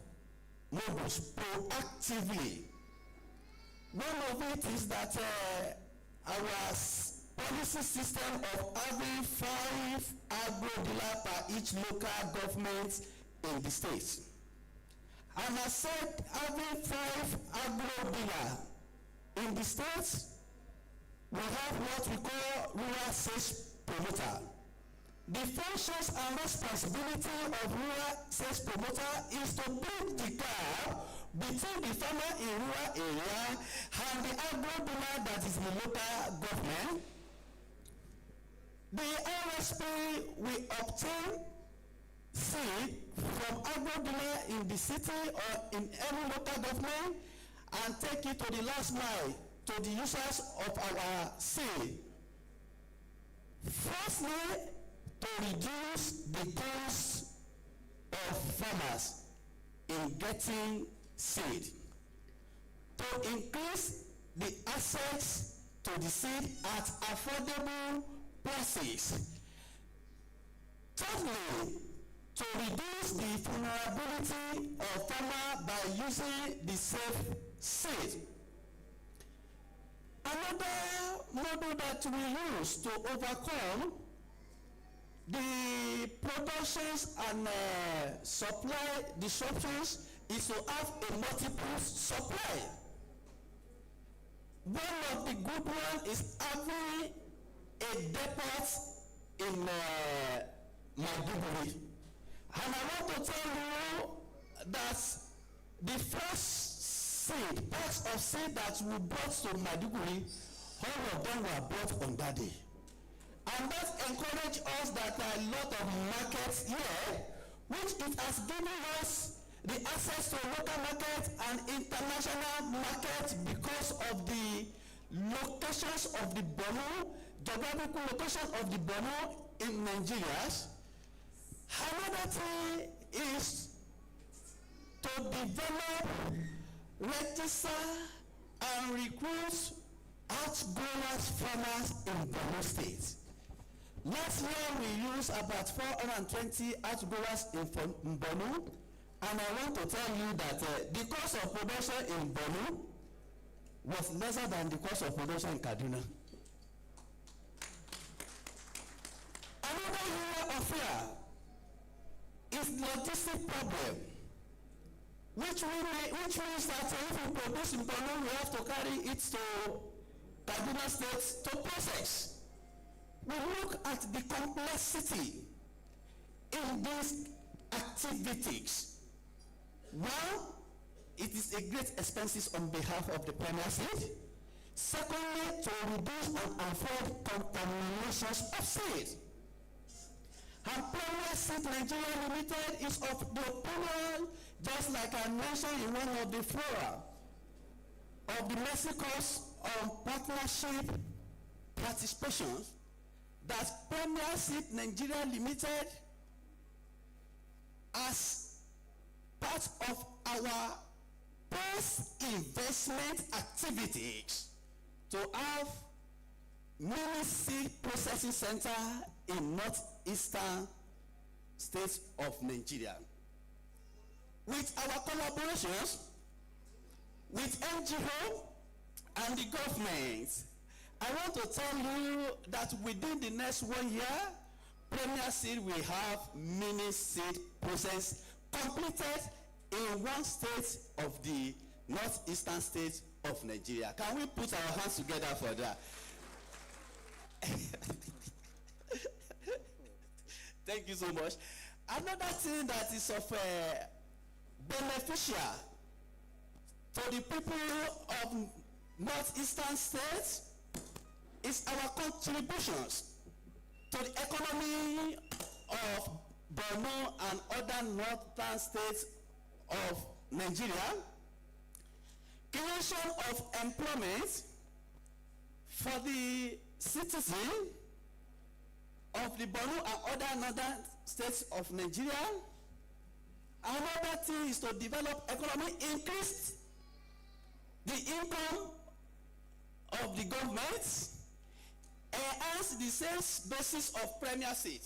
modules proactively. One of it is that our policy system of having 5 agro dealers per each local government in the state. And I said having 5 agro dealers in the state, we have what we call rural sales promoter. The functions and responsibility of rural sales promoter is to bridge the gap between the farmer in rural area and the agro dealer that is in the local government. The RSP will obtain seed from agro dealer in the city or in any local government and take it to the last mile to the users of our seed. Firstly, to reduce the cost of farmers in getting seed, to increase the access to the seed at affordable prices. Thirdly, to reduce the vulnerability of farmers by using the safe seed. Another model that we use to overcome the productions and supply disruptions is to have a multiple supply. One of the good ones is having a depot in Maiduguri. And I want to tell you that the first seed, parts of seed that we brought to Maiduguri, all of them were brought on that day. And that encouraged us that there are a lot of markets here, which it has given us the access to local market and international market because of the locations of the Borno, geographical location of the Borno in Nigeria. Another thing is to develop, register, and recruit outgrowers farmers in Borno State. Last year we used about 420 outgrowers in Borno, and I want to tell you that the cost of production in Borno was lesser than the cost of production in Kaduna. Another area of fear is logistic problem. which means that if we produce in Borno, we have to carry it to Kaduna State to process. We look at the complexity in these activities. One, it is a great expenses on behalf of the premier seed. Secondly, to reduce and avoid contaminations of seed. And Premier Seed Nigeria Limited is of the opinion, just like I mentioned in one of the fora of the Mexico's partnership participations, that Premier Seed Nigeria Limited, as part of our post-investment activities, to have mini seed processing center in northeastern states of Nigeria. With our collaborations with NGO and the government, I want to tell you that within the next 1 year, Premier Seed will have mini seed process completed in one state of the northeastern state of Nigeria. Can we put our hands together for that? Thank you so much. Another thing that is of beneficial to the people of northeastern states is our contributions to the economy of Borno and other northern states of Nigeria. Creation of employment for the citizen of the Borno and other northern states of Nigeria. Another thing is to develop economy, increase the income of the government, enhance the sales basis of Premier Seed.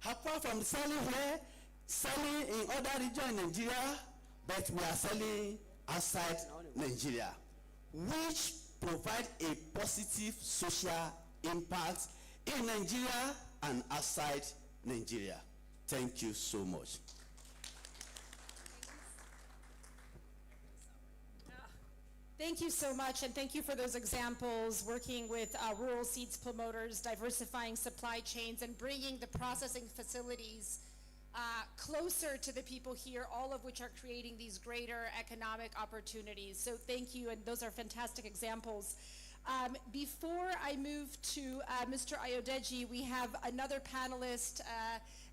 Apart from selling here, selling in other regions in Nigeria, but we are selling outside Nigeria, which provide a positive social impact in Nigeria and outside Nigeria. Thank you so much.
Thank you so much, and thank you for those examples, working with rural seeds promoters, diversifying supply chains, and bringing the processing facilities closer to the people here, all of which are creating these greater economic opportunities. So thank you, and those are fantastic examples. Before I move to Mr. Ayodeji, we have another panelist,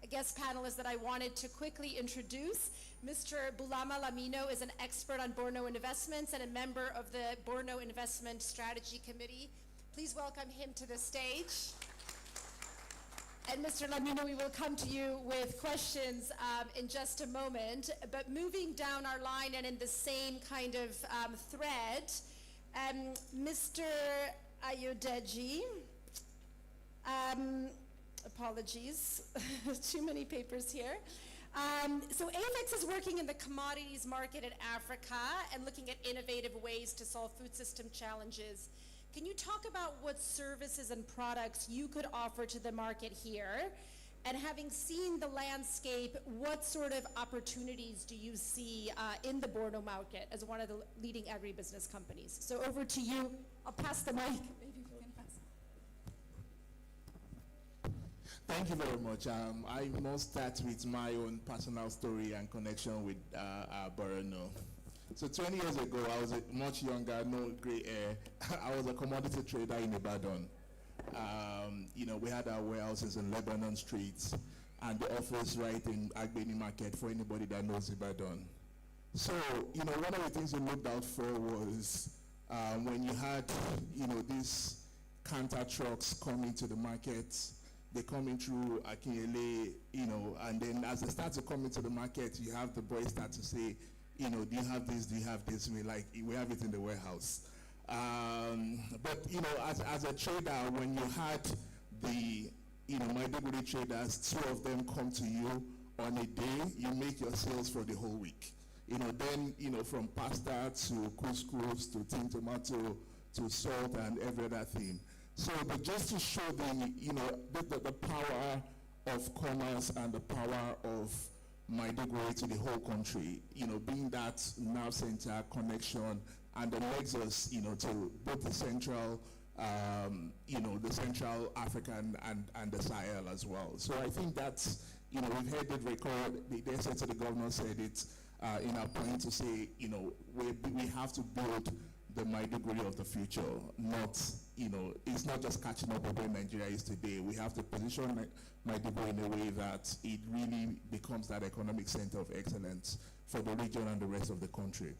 a guest panelist that I wanted to quickly introduce. Mr. Bulama Lamino is an expert on Borno investments and a member of the Borno Investment Strategy Committee. Please welcome him to the stage. And Mr. Lamino, we will come to you with questions in just a moment. But moving down our line and in the same kind of thread, Mr. Ayodeji, apologies, too many papers here. So AFX is working in the commodities market in Africa and looking at innovative ways to solve food system challenges. Can you talk about what services and products you could offer to the market here? And having seen the landscape, what sort of opportunities do you see in the Borno market as one of the leading agribusiness companies? So over to you. I'll pass the mic. Maybe we can pass.
Thank you very much. I must start with my own personal story and connection with Borno. So 20 years ago, I was much younger, no gray hair. I was a commodity trader in Ibadan. We had our warehouses in Lebanon streets and the office right in Agbeni Market for anybody that knows Ibadan. So, one of the things we looked out for was when you had, these counter trucks coming to the market, they come in through Akinyele, and then as they start to come into the market, you have the boys start to say, do you have this, do you have this? We have it in the warehouse. But as a trader, when you had the, Maiduguri traders, two of them come to you on a day, you make your sales for the whole week. Then, from pasta to couscous to tin tomato to salt and every other thing. So, but just to show the power of commerce and the power of Maiduguri to the whole country, being that nerve center connection and the nexus, to both the central, the Central African and the Sahel as well. So I think that's, we've heard it record, the essence of the governor said it in our point to say, we have to build the Maiduguri of the future, not, it's not just catching up with where Nigeria is today. We have to position Maiduguri in a way that it really becomes that economic center of excellence for the region and the rest of the country.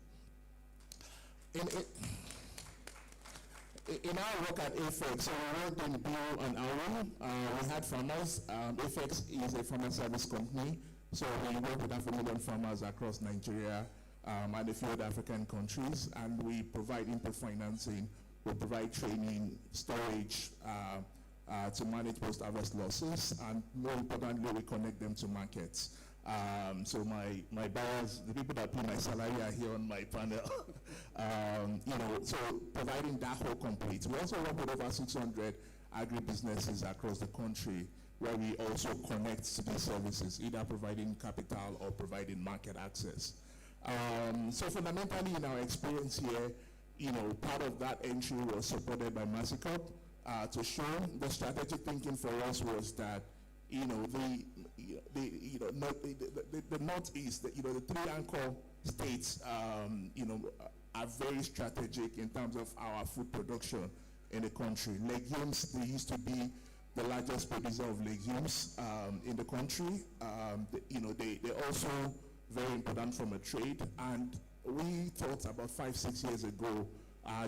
In our work at AFEX, so we worked in Blue and Aru. We had farmers. AFEX is a farmer service company, so we work with 500,000 farmers across Nigeria and a few other African countries, and we provide input financing, we provide training, storage to manage post-harvest losses, and more importantly, we connect them to markets. So my buyers, the people that pay my salary are here on my panel. So providing that whole complete. We also work with over 600 agri-businesses across the country where we also connect to these services, either providing capital or providing market access. So fundamentally in our experience here, part of that entry was supported by Massicop to show the strategic thinking for us was that the Northeast, the three anchor states, are very strategic in terms of our food production in the country. Legumes, they used to be the largest producer of legumes in the country. They're also very important from a trade. And we thought about 5-6 years ago,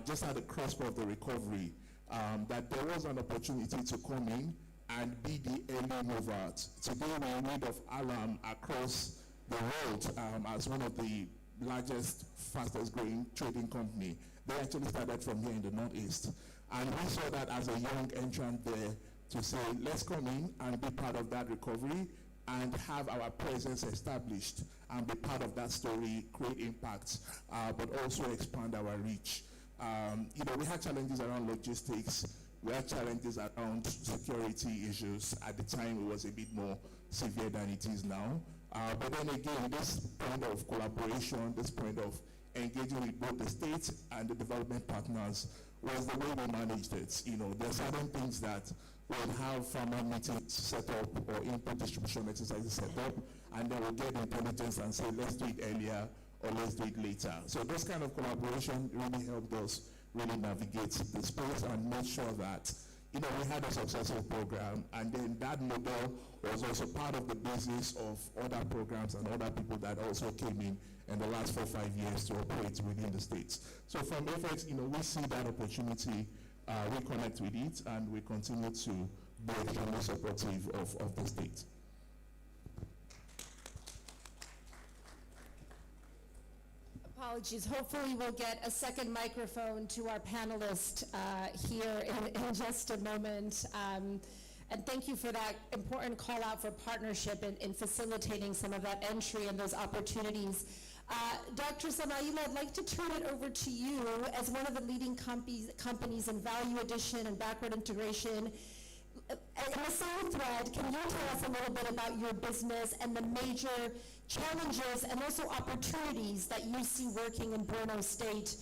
just at the cusp of the recovery, that there was an opportunity to come in and be the early mover. Today we're in need of alarm across the world as one of the largest, fastest growing trading company. They actually started from here in the Northeast. And we saw that as a young entrant there to say, let's come in and be part of that recovery and have our presence established and be part of that story, create impact, but also expand our reach. We had challenges around logistics. We had challenges around security issues. At the time, it was a bit more severe than it is now. But then again, this point of collaboration, this point of engaging with both the states and the development partners was the way we managed it. There are certain things that we'll have farmer meetings set up or input distribution exercises set up, and then we'll get intelligence and say, let's do it earlier or let's do it later. So this kind of collaboration really helped us really navigate the space and make sure that we had a successful program, and then that model was also part of the basis of other programs and other people that also came in the last 4 or 5 years to operate within the states. So from FX, we see that opportunity, we connect with it, and we continue to be extremely supportive of the state.
Apologies. Hopefully we'll get a second microphone to our panelist here in just a moment. And thank you for that important call out for partnership in facilitating some of that entry and those opportunities. Dr. Samaila, I'd like to turn it over to you as one of the leading companies in value addition and backward integration. In the same thread, can you tell us a little bit about your business and the major challenges and also opportunities that you see working in Borno State,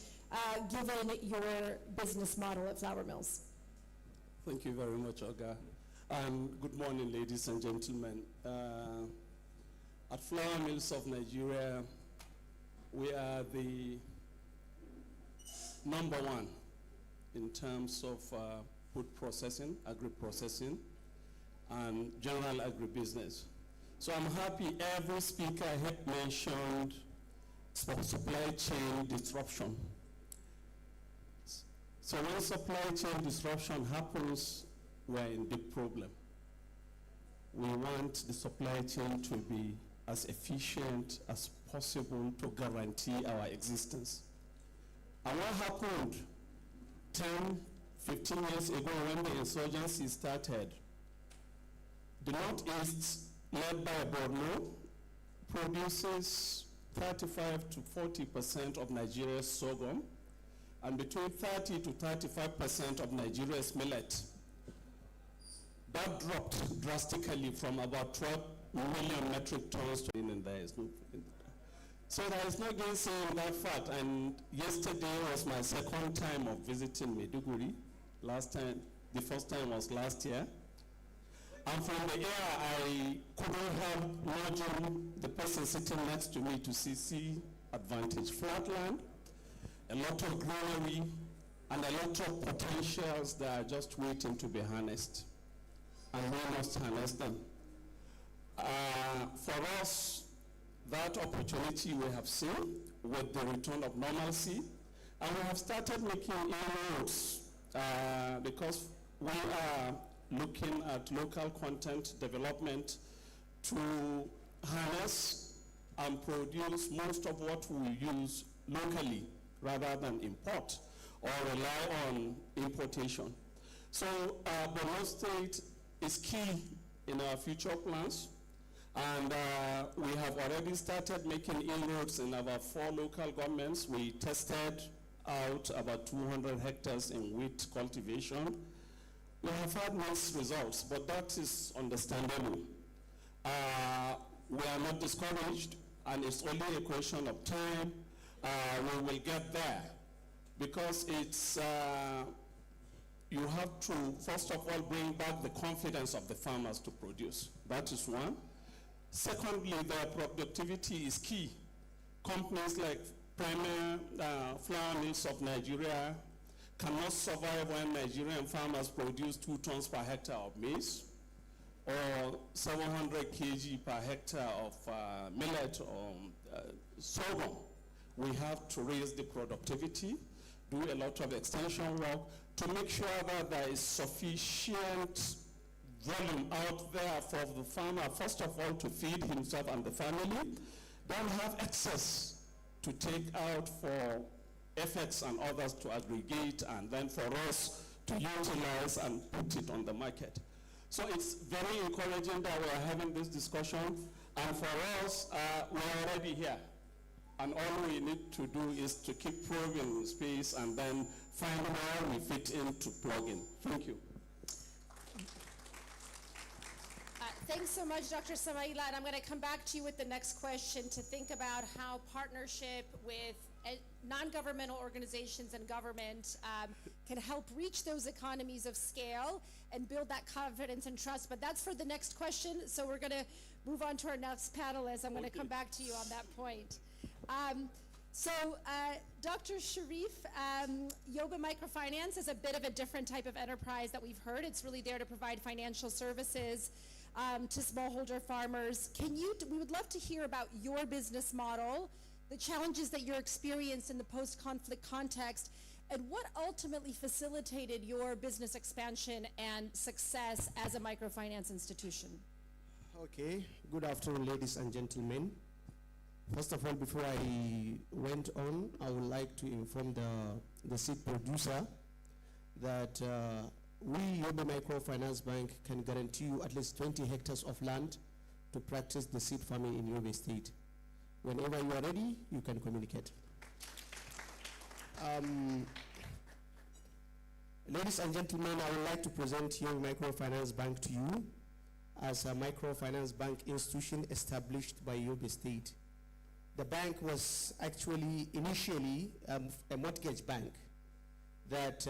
given your business model at Flour Mills?
Thank you very much, Olga. And good morning, ladies and gentlemen. At Flour Mills of Nigeria, we are the number one in terms of food processing, agri-processing, and general agribusiness. So I'm happy every speaker had mentioned supply chain disruption. So when supply chain disruption happens, we're in big problem. We want the supply chain to be as efficient as possible to guarantee our existence. And what happened 10, 15 years ago when the insurgency started, the Northeast, led by Borno, produces 35 to 40% of Nigeria's sorghum and between 30 to 35% of Nigeria's millet. That dropped drastically from about million metric tons to in there. Is no, so there is no gainsaying that fact. And yesterday was my second time of visiting Maiduguri. Last time, the first time was last year. And from the air, I couldn't help nudging the person sitting next to me to see advantage. Flatland, a lot of greenery, and a lot of potentials that are just waiting to be harnessed. And we must harness them. For us, that opportunity we have seen with the return of normalcy, and we have started making inroads because we are looking at local content development to harness and produce most of what we use locally rather than import or rely on importation. So Borno State is key in our future plans, and we have already started making inroads in our 4 local governments. We tested out about 200 hectares in wheat cultivation. We have had mixed results, but that is understandable. We are not discouraged, and it's only a question of time. We will get there, because it's, you have to, first of all, bring back the confidence of the farmers to produce. That is one. Secondly, their productivity is key. Companies like Premier Flour Mills of Nigeria cannot survive when Nigerian farmers produce 2 tons per hectare of maize, or 700 kg per hectare of millet or sorghum. We have to raise the productivity, do a lot of extension work to make sure that there is sufficient volume out there for the farmer, first of all, to feed himself and the family, then have excess to take out for FX and others to aggregate, and then for us to utilize and put it on the market. So it's very encouraging that we are having this discussion, and for us, we are already here. And all we need to do is to keep probing space and then find where we fit in to plug in. Thank you.
Thanks so much, Dr. Samaila, and I'm going to come back to you with the next question to think about how partnership with non-governmental organizations and government can help reach those economies of scale and build that confidence and trust. But that's for the next question, so we're going to move on to our next panelist. I'm going to come back to you on that point. Dr. Sharif, Yoba Microfinance is a bit of a different type of enterprise that we've heard. It's really there to provide financial services to smallholder farmers. We would love to hear about your business model, the challenges that you're experiencing in the post-conflict context, and what ultimately facilitated your business expansion and success as a microfinance institution.
Okay, good afternoon, ladies and gentlemen. First of all, before I went on, I would like to inform the seed producer that we, Yoba Microfinance Bank, can guarantee you at least 20 hectares of land to practice the seed farming in Yobe State. Whenever you are ready, you can communicate. Ladies and gentlemen, I would like to present Yoba Microfinance Bank to you as a microfinance bank institution established by Yobe State. The bank was actually initially a mortgage bank that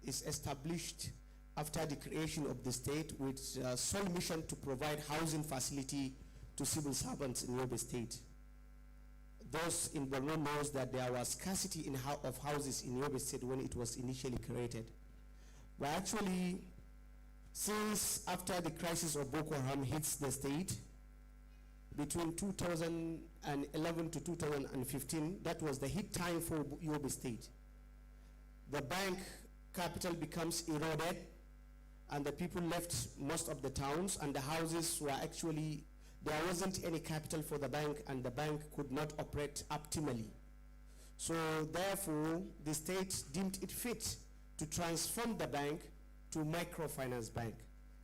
is established after the creation of the state with sole mission to provide housing facility to civil servants in Yobe State. Those in Borno knows that there was scarcity of houses in Yobe State when it was initially created. But actually, since after the crisis of Boko Haram hits the state, between 2011 to 2015, that was the hit time for Yobe State. The bank capital becomes eroded, and the people left most of the towns, and the houses were actually, there wasn't any capital for the bank, and the bank could not operate optimally. So therefore, the state deemed it fit to transform the bank to microfinance bank.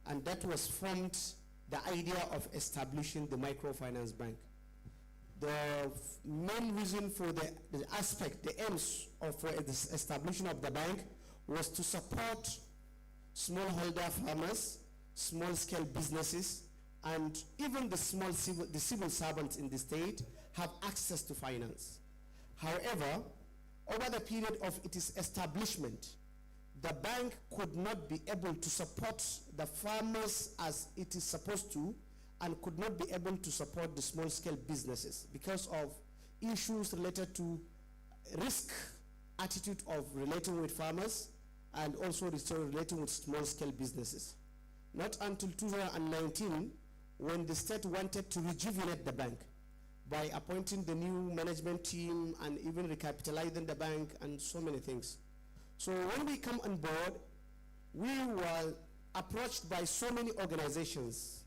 And that was formed the idea of establishing the microfinance bank. The main reason for the aims of the establishment of the bank was to support smallholder farmers, small-scale businesses, and even the civil servants in the state have access to finance. However, over the period of its establishment, the bank could not be able to support the farmers as it is supposed to, and could not be able to support the small-scale businesses because of issues related to risk attitude of relating with farmers and also relating with small-scale businesses. Not until 2019, when the state wanted to rejuvenate the bank by appointing the new management team and even recapitalizing the bank and so many things. So when we come on board, we were approached by so many organizations,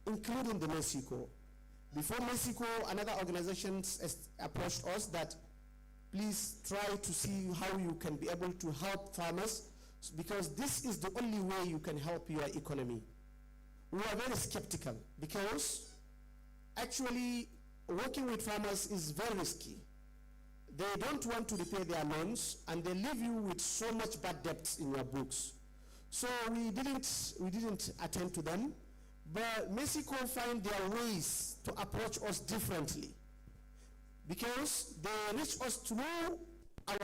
including the Mexico. Before Mexico, another organization approached us that please try to see how you can be able to help farmers, because this is the only way you can help your economy. We are very skeptical because actually working with farmers is very risky. They don't want to repay their loans and they leave you with so much bad debts in your books. So we didn't attend to them, but Mexico find their ways to approach us differently because they reach us through our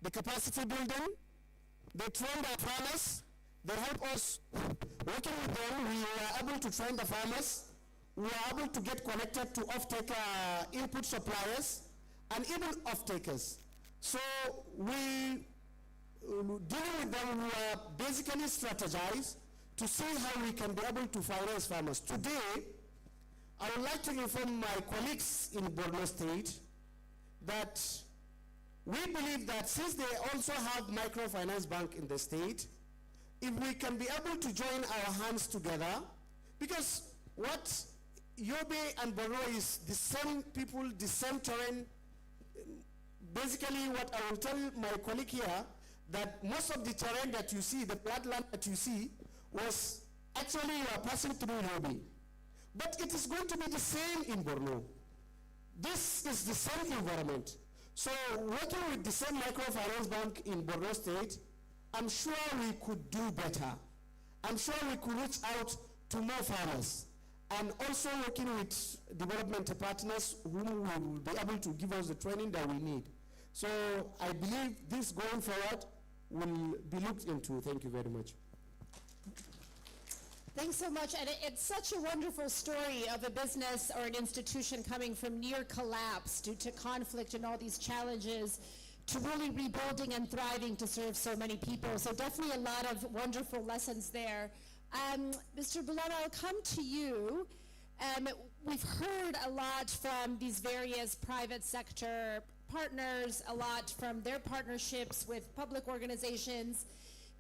the capacity building, they train the farmers, they help us. Working with them, we were able to train the farmers, we were able to get connected to off-take input suppliers, and even off-takers. So we, dealing with them, we were basically strategize to see how we can be able to finance farmers. Today, I would like to inform my colleagues in Borno State that we believe that since they also have microfinance bank in the state, if we can be able to join our hands together, because what Yobe and Borno is the same people, the same terrain. Basically what I will tell my colleague here, that most of the terrain that you see, the flat land that you see, was actually you are passing through Yobe. But it is going to be the same in Borno. This is the same environment. So working with the same microfinance bank in Borno State, I'm sure we could do better. I'm sure we could reach out to more farmers. And also working with development partners whom will be able to give us the training that we need. So I believe this going forward will be looked into. Thank you very much.
Thanks so much, and it's such a wonderful story of a business or an institution coming from near collapse due to conflict and all these challenges to really rebuilding and thriving to serve so many people. So definitely a lot of wonderful lessons there. Mr. Bulana, I'll come to you. We've heard a lot from these various private sector partners, a lot from their partnerships with public organizations.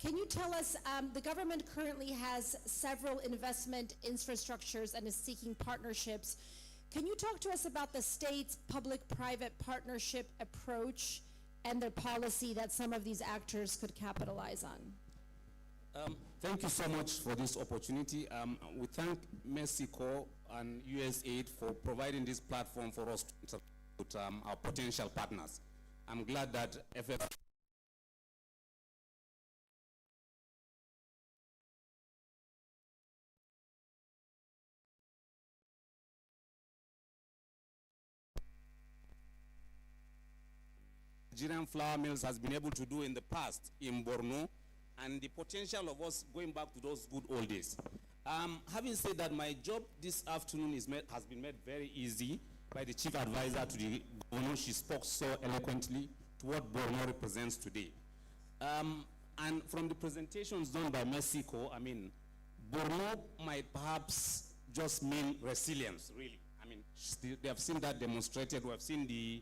Can you tell us, the government currently has several investment infrastructures and is seeking partnerships. Can you talk to us about the state's public-private partnership approach and the policy that some of these actors could capitalize on?
Thank you so much for this opportunity. We thank Mexico and USAID for providing this platform for us to support our potential partners. I'm glad that FF Nigerian flour mills has been able to do in the past in Borno, and the potential of us going back to those good old days. Having said that, my job this afternoon has been made very easy by the chief advisor to the governor. She spoke so eloquently to what Borno represents today. And from the presentations done by Mexico, I mean, Borno might perhaps just mean resilience, really. I mean, they have seen that demonstrated. We have seen the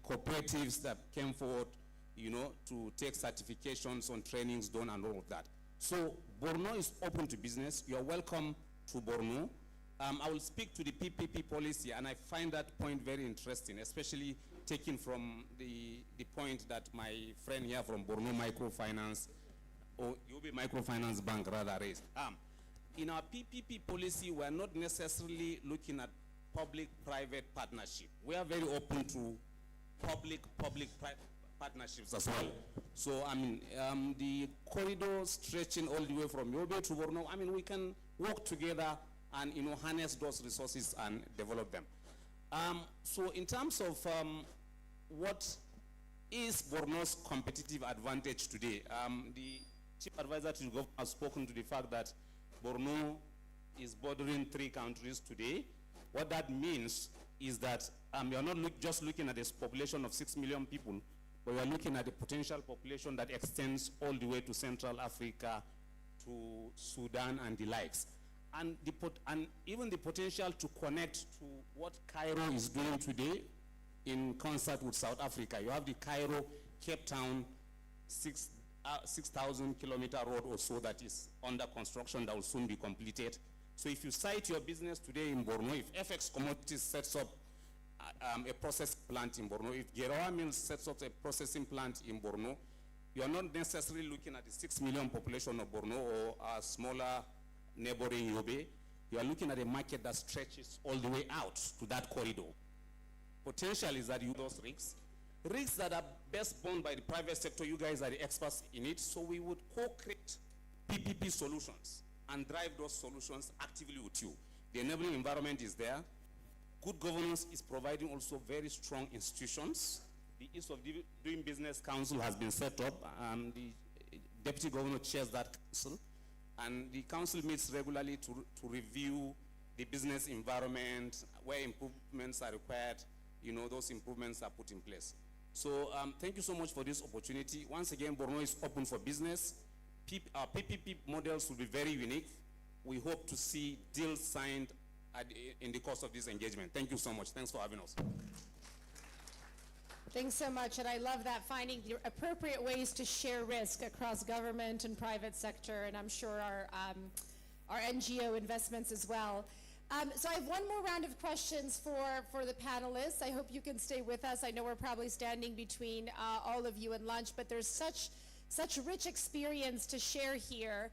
cooperatives that came forward, you know, to take certifications on trainings done and all of that. So Borno is open to business. You're welcome to Borno. I will speak to the PPP policy, and I find that point very interesting, especially taking from the point that my friend here from Borno Microfinance, or UB Microfinance Bank rather raised. In our PPP policy, we are not necessarily looking at public-private partnership. We are very open to public-private partnerships as well. So, I mean, the corridor stretching all the way from Yobe to Borno, I mean, we can work together and, you know, harness those resources and develop them. So in terms of what is Borno's competitive advantage today, the chief advisor to the government has spoken to the fact that Borno is bordering 3 countries today. What that means is that you're not just looking at this population of 6 million people, but we're looking at the potential population that extends all the way to Central Africa, to Sudan and the likes. And even the potential to connect to what Cairo is doing today in concert with South Africa. You have the Cairo-Cape Town 6,000 kilometer road or so that is under construction that will soon be completed. So if you site your business today in Borno, if FX Commodities sets up a process plant in Borno, if Geroa Mills sets up a processing plant in Borno, you are not necessarily looking at the 6 million population of Borno or a smaller neighboring Yobe. You are looking at a market that stretches all the way out to that corridor. Potential is that you those risks that are best borne by the private sector. You guys are the experts in it, so we would co-create PPP solutions and drive those solutions actively with you. The enabling environment is there. Good governance is providing also very strong institutions. The Ease of Doing Business Council has been set up, and the Deputy Governor chairs that council. And the council meets regularly to review the business environment, where improvements are required. You know, those improvements are put in place. So thank you so much for this opportunity. Once again, Borno is open for business. Our PPP models will be very unique. We hope to see deals signed in the course of this engagement. Thank you so much. Thanks for having us.
Thanks so much, and I love that, finding the appropriate ways to share risk across government and private sector, and I'm sure our NGO investments as well. So I have one more round of questions for the panelists. I hope you can stay with us. I know we're probably standing between all of you and lunch, but there's such rich experience to share here.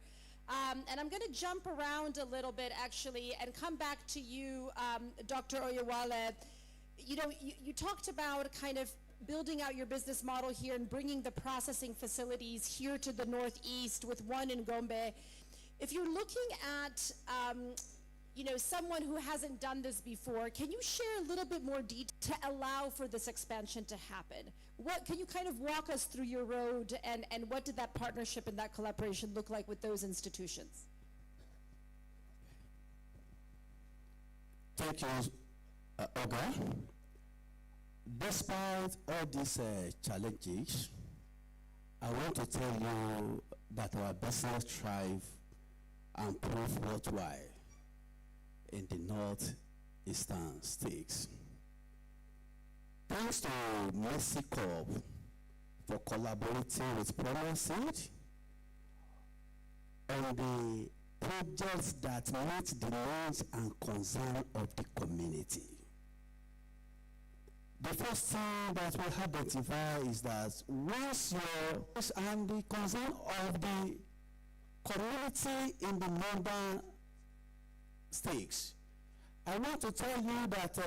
And I'm going to jump around a little bit, actually, and come back to you, Dr. Oyewale. You know, you talked about kind of building out your business model here and bringing the processing facilities here to the northeast with one in Gombe. If you're looking at, you know, someone who hasn't done this before, can you share a little bit more detail to allow for this expansion to happen? What can you kind of walk us through your road, and what did that partnership and that collaboration look like with those institutions?
Thank you, Oga. Despite all these challenges, I want to tell you that our business thrive and prove worthwhile in the northeastern states. Thanks to Mexico for collaborating with Promoseed on the projects that meet the needs and concerns of the community. The first thing that we identify is that once you're and the concern of the community in the northern states, I want to tell you that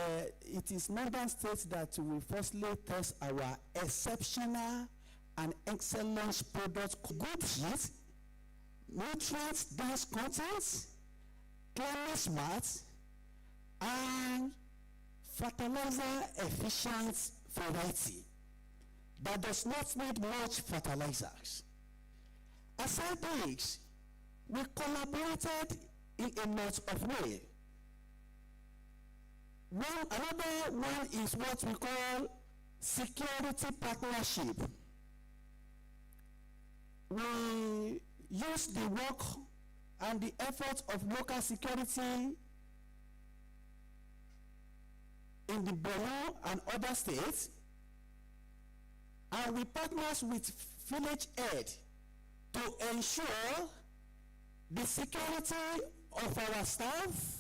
it is northern states that will firstly test our exceptional and excellent products, good heat, nutrients dense contents, climate smart, and fertilizer efficient variety.
that does not need much fertilizers. Aside this, we collaborated in a lot of ways. Another one is what we call security partnership. We use the work and the efforts of local security in the Borno and other states, and we partner with village aid to ensure the security of our staff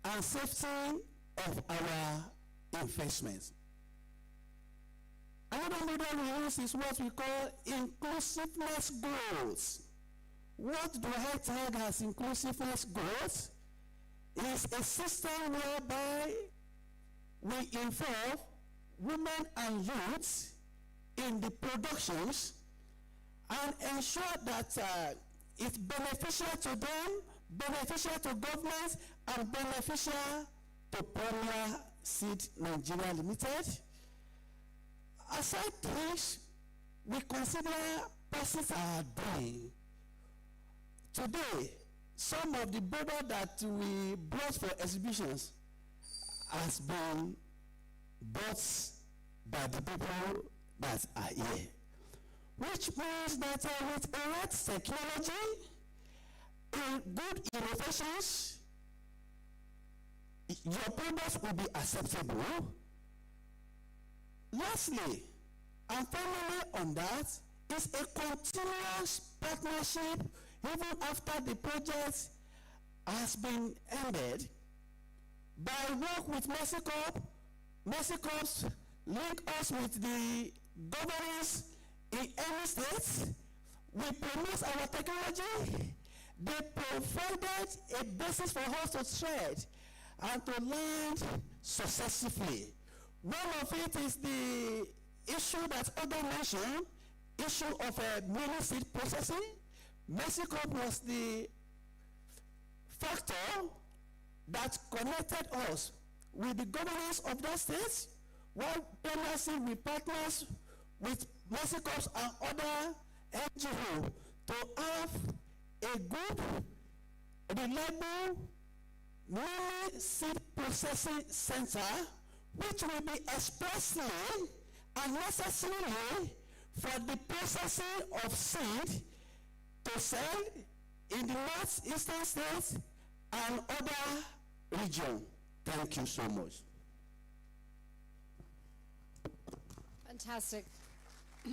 and safety of our investments. Another model we use is what we call inclusiveness goals. What do I tag as inclusiveness goals? Is a system whereby we involve women and youths in the productions and ensure that it's beneficial to them, beneficial to governments, and beneficial to Premier Seed Nigeria Limited. Aside this, we consider persons are doing. Today, some of the border that we brought for exhibitions has been bought by the people that are here, which means that with the right technology and good innovations, your products will be acceptable. Lastly, and finally on that, is a continuous partnership even after the project has been ended. By work with Mexico, Mexico's link us with the governors in any states. We promote our technology. They provided a basis for us to trade and to land successfully. One of it is the issue that Oda mentioned, issue of mini seed processing. Mexico was the factor that connected us with the governors of that state, while Premier we partners with Mexico and other NGOs to have a good, reliable mini seed processing center, which will be expressly and necessarily for the processing of seed to sell in the northeastern states and other regions. Thank you so much.
Fantastic. I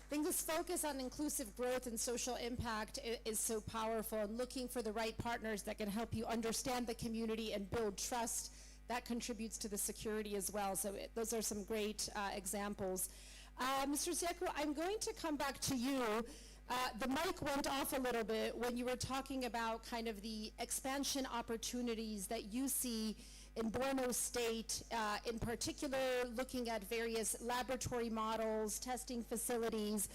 think this focus on inclusive growth and social impact is so powerful, and looking for the right partners that can help you understand the community and build trust that contributes to the security as well. So those are some great examples. Mr. Zeku, I'm going to come back to you. The mic went off a little bit when you were talking about kind of the expansion opportunities that you see in Borno State, in particular looking at various laboratory models, testing facilities,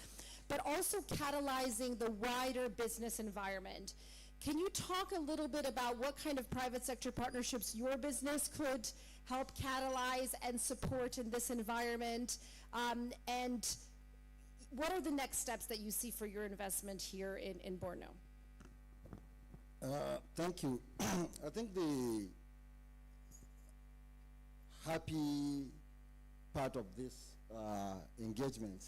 but also catalyzing the wider business environment. Can you talk a little bit about what kind of private sector partnerships your business could help catalyze and support in this environment? And what are the next steps that you see for your investment here in Borno?
Thank you. I think the happy part of this engagement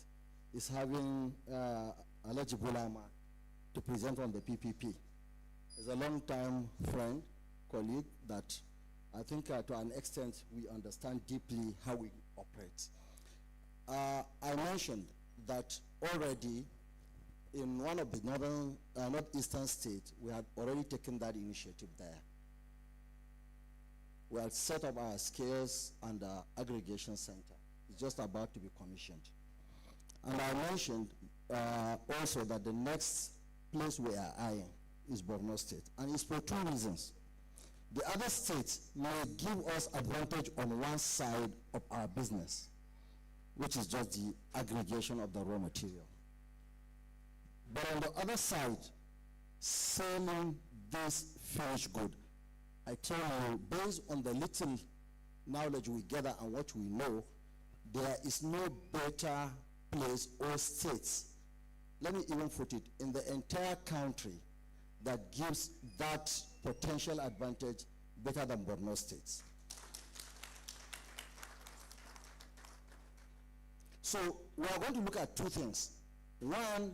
is having Alhaji Bulama to present on the PPP. He's a long-time friend, colleague that I think to an extent we understand deeply how we operate. I mentioned that already in one of the northeastern states, we had already taken that initiative there. We had set up our skills and aggregation center. It's just about to be commissioned. And I mentioned also that the next place we are eyeing is Borno State, and it's for two reasons. The other states may give us advantage on one side of our business, which is just the aggregation of the raw material. But on the other side, selling this finished good, I tell you, based on the little knowledge we gather and what we know, there is no better place or states, let me even put it, in the entire country that gives that potential advantage better than Borno states. So we are going to look at two things. One,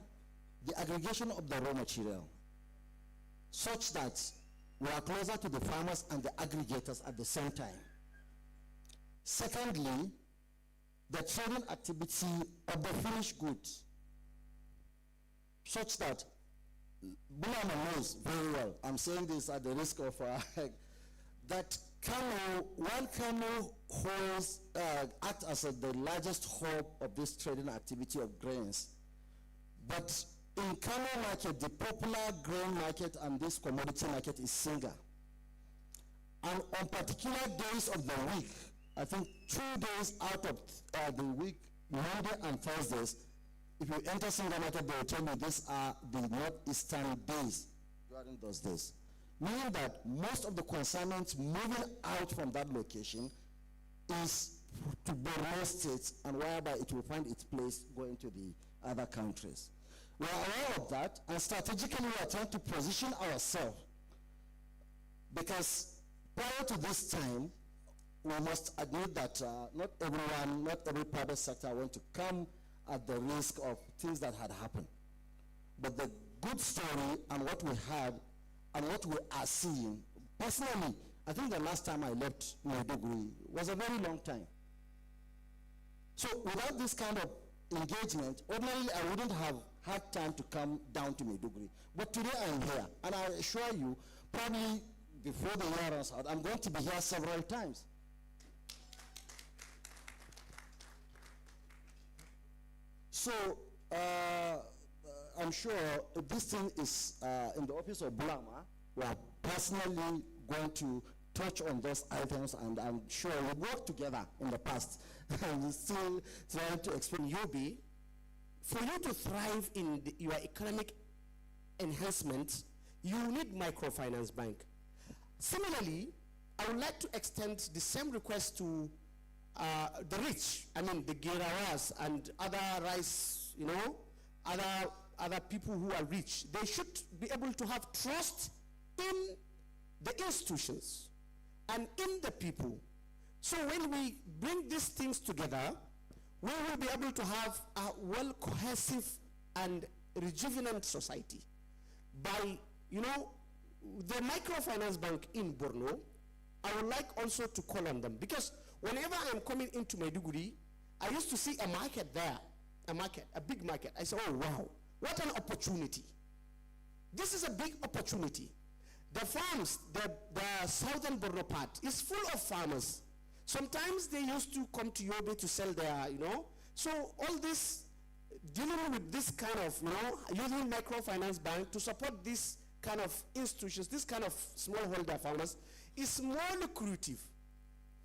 the aggregation of the raw material, such that we are closer to the farmers and the aggregators at the same time. Secondly, the trading activity of the finished goods, such that Bulama knows very well, I'm saying this at the risk of that one Kano holds, act as the largest hub of this trading activity of grains. But in Kano market, the popular grain market and this commodity market is Singa. And on particular days of the week, I think 2 days out of the week, Monday and Thursdays, if you enter Singa market, they will tell you these are the northeastern days during those days. Meaning that most of the consignments moving out from that location is to Borno states, and whereby it will find its place going to the other countries. We are aware of that, and strategically we are trying to position ourselves, because prior to this time, we must admit that not every private sector want to come at the risk of things that had happened. But the good story and what we had and what we are seeing, personally, I think the last time I left Maiduguri was a very long time. So without this kind of engagement, ordinarily I wouldn't have had time to come down to Maiduguri. But today I am here, and I assure you, probably before the year runs out, I'm going to be here several times. So I'm sure if this thing is in the office of Bulama, we are personally going to touch on those items, and I'm sure we worked together in the past. And we're still trying to explain UB. For you to thrive in your economic enhancement, you need microfinance bank. Similarly, I would like to extend the same request to the rich, I mean the Gerawas and other rice, other people who are rich. They should be able to have trust in the institutions and in the people. So when we bring these things together, we will be able to have a well cohesive and rejuvenant society. By, the microfinance bank in Borno, I would like also to call on them, because whenever I'm coming into Maiduguri, I used to see a market there, a big market. I said, oh wow, what an opportunity. This is a big opportunity. The farms, the southern Borno part is full of farmers. Sometimes they used to come to Yobe to sell their, So all this, dealing with this kind of, using microfinance bank to support this kind of institutions, this kind of smallholder farmers is more lucrative.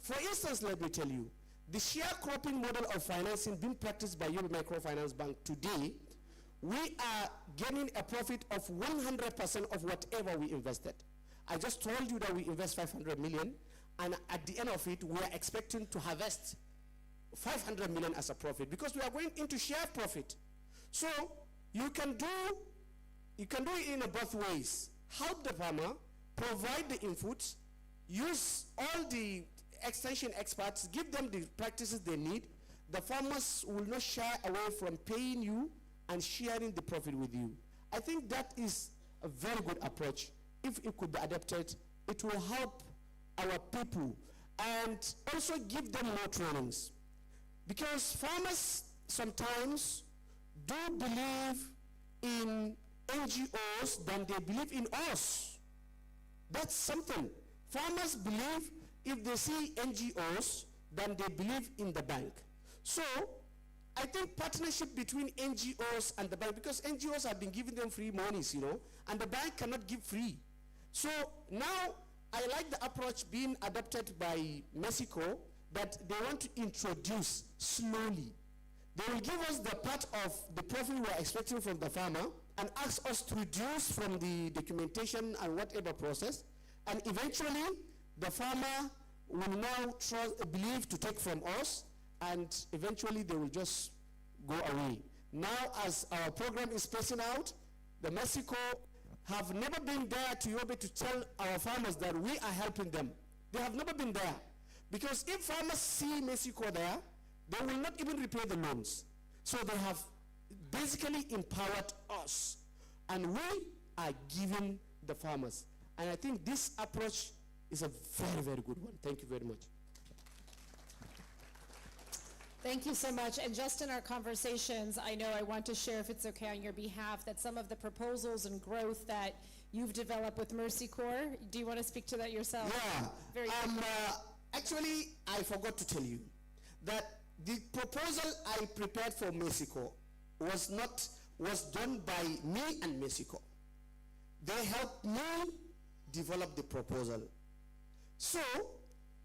For instance, let me tell you, the sharecropping model of financing being practiced by Yobe Microfinance Bank today, we are getting a profit of 100% of whatever we invested. I just told you that we invest 500 million, and at the end of it, we are expecting to harvest 500 million as a profit, because we are going into share profit. So you can do it in both ways. Help the farmer, provide the inputs, use all the extension experts, give them the practices they need. The farmers will not shy away from paying you and sharing the profit with you. I think that is a very good approach. If it could be adapted, it will help our people and also give them more trainings. Because farmers sometimes do believe in NGOs than they believe in us. That's something. Farmers believe if they see NGOs, then they believe in the bank. So I think partnership between NGOs and the bank, because NGOs have been giving them free monies, and the bank cannot give free. So now I like the approach being adopted by Mexico, that they want to introduce slowly. They will give us the part of the profit we are expecting from the farmer and ask us to reduce from the documentation and whatever process, and eventually the farmer will now believe to take from us, and eventually they will just
go away. Now, as our program is spacing out, the Mexico have never been there to Yobe to tell our farmers that we are helping them. They have never been there. Because if farmers see Mexico there, they will not even repay the loans. So they have basically empowered us. And we are giving the farmers. And I think this approach is a very, very good one. Thank you very much.
Thank you so much. And just in our conversations, I know I want to share, if it's okay on your behalf, that some of the proposals and growth that you've developed with Mercy Corps, do you want to speak to that yourself?
Yeah.
Very
Actually, I forgot to tell you that the proposal I prepared for Mexico was done by me and Mexico. They helped me develop the proposal. So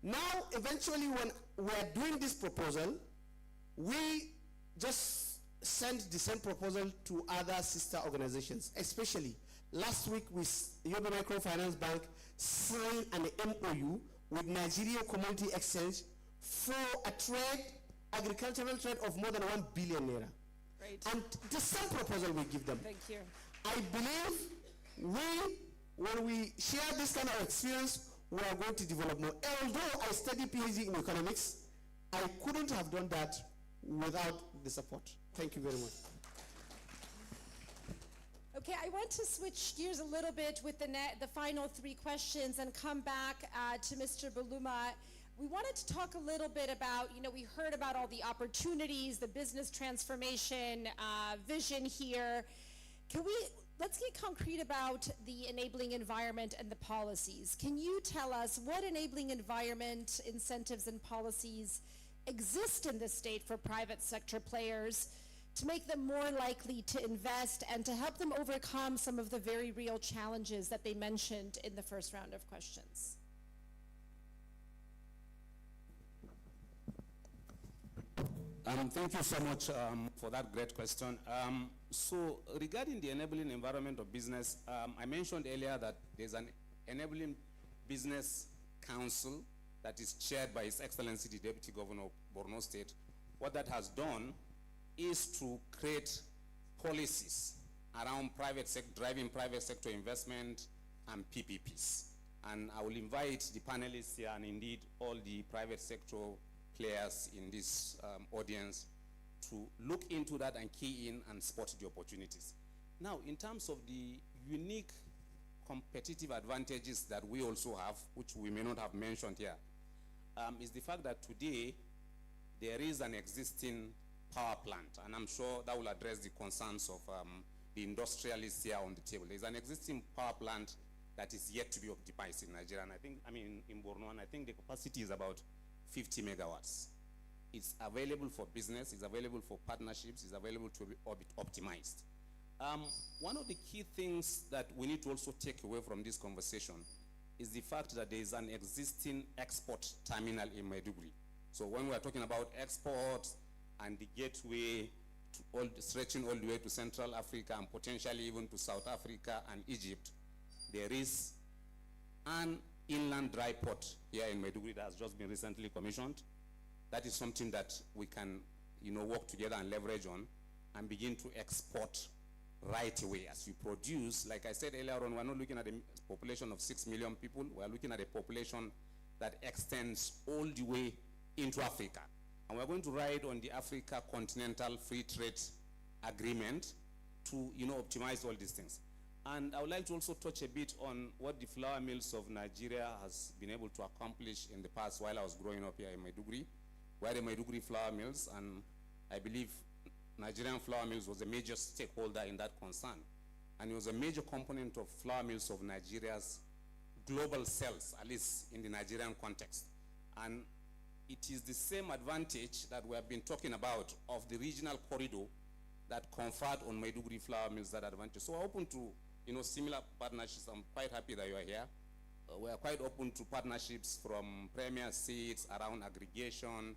now, eventually, when we're doing this proposal, we just sent the same proposal to other sister organizations. Especially last week, Yobe Microfinance Bank signed an MOU with Nigeria Community Exchange for a agricultural trade of more than 1 billion naira.
Great.
And the same proposal we give them.
Thank you.
I believe when we share this kind of experience, we are going to develop more. Although I studied PhD in economics, I couldn't have done that without the support. Thank you very much.
Okay, I want to switch gears a little bit with the final 3 questions and come back to Mr. Baluma. We wanted to talk a little bit about, we heard about all the opportunities, the business transformation vision here. Let's get concrete about the enabling environment and the policies. Can you tell us what enabling environment, incentives, and policies exist in the state for private sector players to make them more likely to invest and to help them overcome some of the very real challenges that they mentioned in the first round of questions?
Thank you so much for that great question. So regarding the enabling environment of business, I mentioned earlier that there's an enabling business council that is chaired by His Excellency the Deputy Governor of Borno State. What that has done is to create policies around driving private sector investment and PPPs. And I will invite the panelists here and indeed all the private sector players in this audience to look into that and key in and spot the opportunities. Now, in terms of the unique competitive advantages that we also have, which we may not have mentioned here, is the fact that today there is an existing power plant, and I'm sure that will address the concerns of the industrialists here on the table. There's an existing power plant that is yet to be optimized in Nigeria, and in Borno, and I think the capacity is about 50 megawatts. It's available for business, it's available for partnerships, it's available to be optimized. One of the key things that we need to also take away from this conversation is the fact that there is an existing export terminal in Maiduguri. So when we are talking about export and the gateway stretching all the way to Central Africa and potentially even to South Africa and Egypt, there is an inland dry port here in Maiduguri that has just been recently commissioned. That is something that we can, work together and leverage on and begin to export right away as we produce. Like I said earlier on, we're not looking at a population of 6 million people. We're looking at a population that extends all the way into Africa. And we're going to ride on the Africa Continental Free Trade Agreement to, optimize all these things. And I would like to also touch a bit on what the flour mills of Nigeria has been able to accomplish in the past while I was growing up here in Maiduguri. We had the Maiduguri flour mills, and I believe Nigerian flour mills was a major stakeholder in that concern. And it was a major component of flour mills of Nigeria's global sales, at least in the Nigerian context. And it is the same advantage that we have been talking about of the regional corridor that conferred on Maiduguri flour mills that advantage. So we're open to, similar partnerships. I'm quite happy that you are here. We are quite open to partnerships from Premier Seeds around aggregation,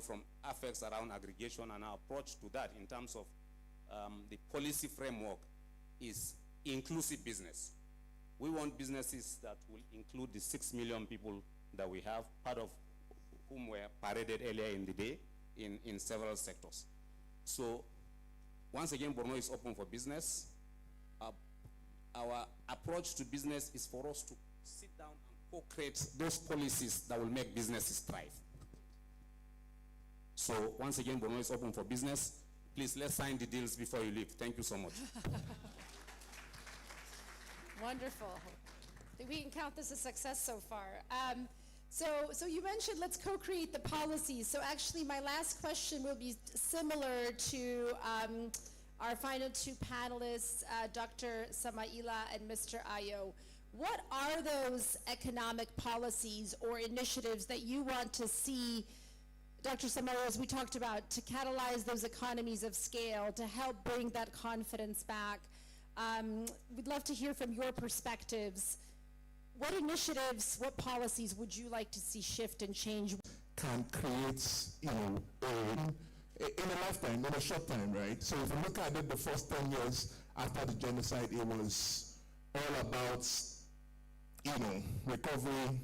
from affects around aggregation, and our approach to that in terms of the policy framework is inclusive business. We want businesses that will include the 6 million people that we have, part of whom were paraded earlier in the day in several sectors. So once again, Borno is open for business. Our approach to business is for us to sit down and co-create those policies that will make businesses thrive. So once again, Borno is open for business. Please, let's sign the deals before you leave. Thank you so much.
Wonderful. We can count this a success so far. So you mentioned let's co-create the policies. So actually my last question will be similar to our final two panelists, Dr. Samaila and Mr. Ayo. What are those economic policies or initiatives that you want to see, Dr. Samaila, as we talked about, to catalyze those economies of scale, to help bring that confidence back? We'd love to hear from your perspectives. What initiatives, what policies would you like to see shift and change?
Can create, in a lifetime, in a short time, right? So if you look at it, the first 10 years after the genocide, it was all about, recovery,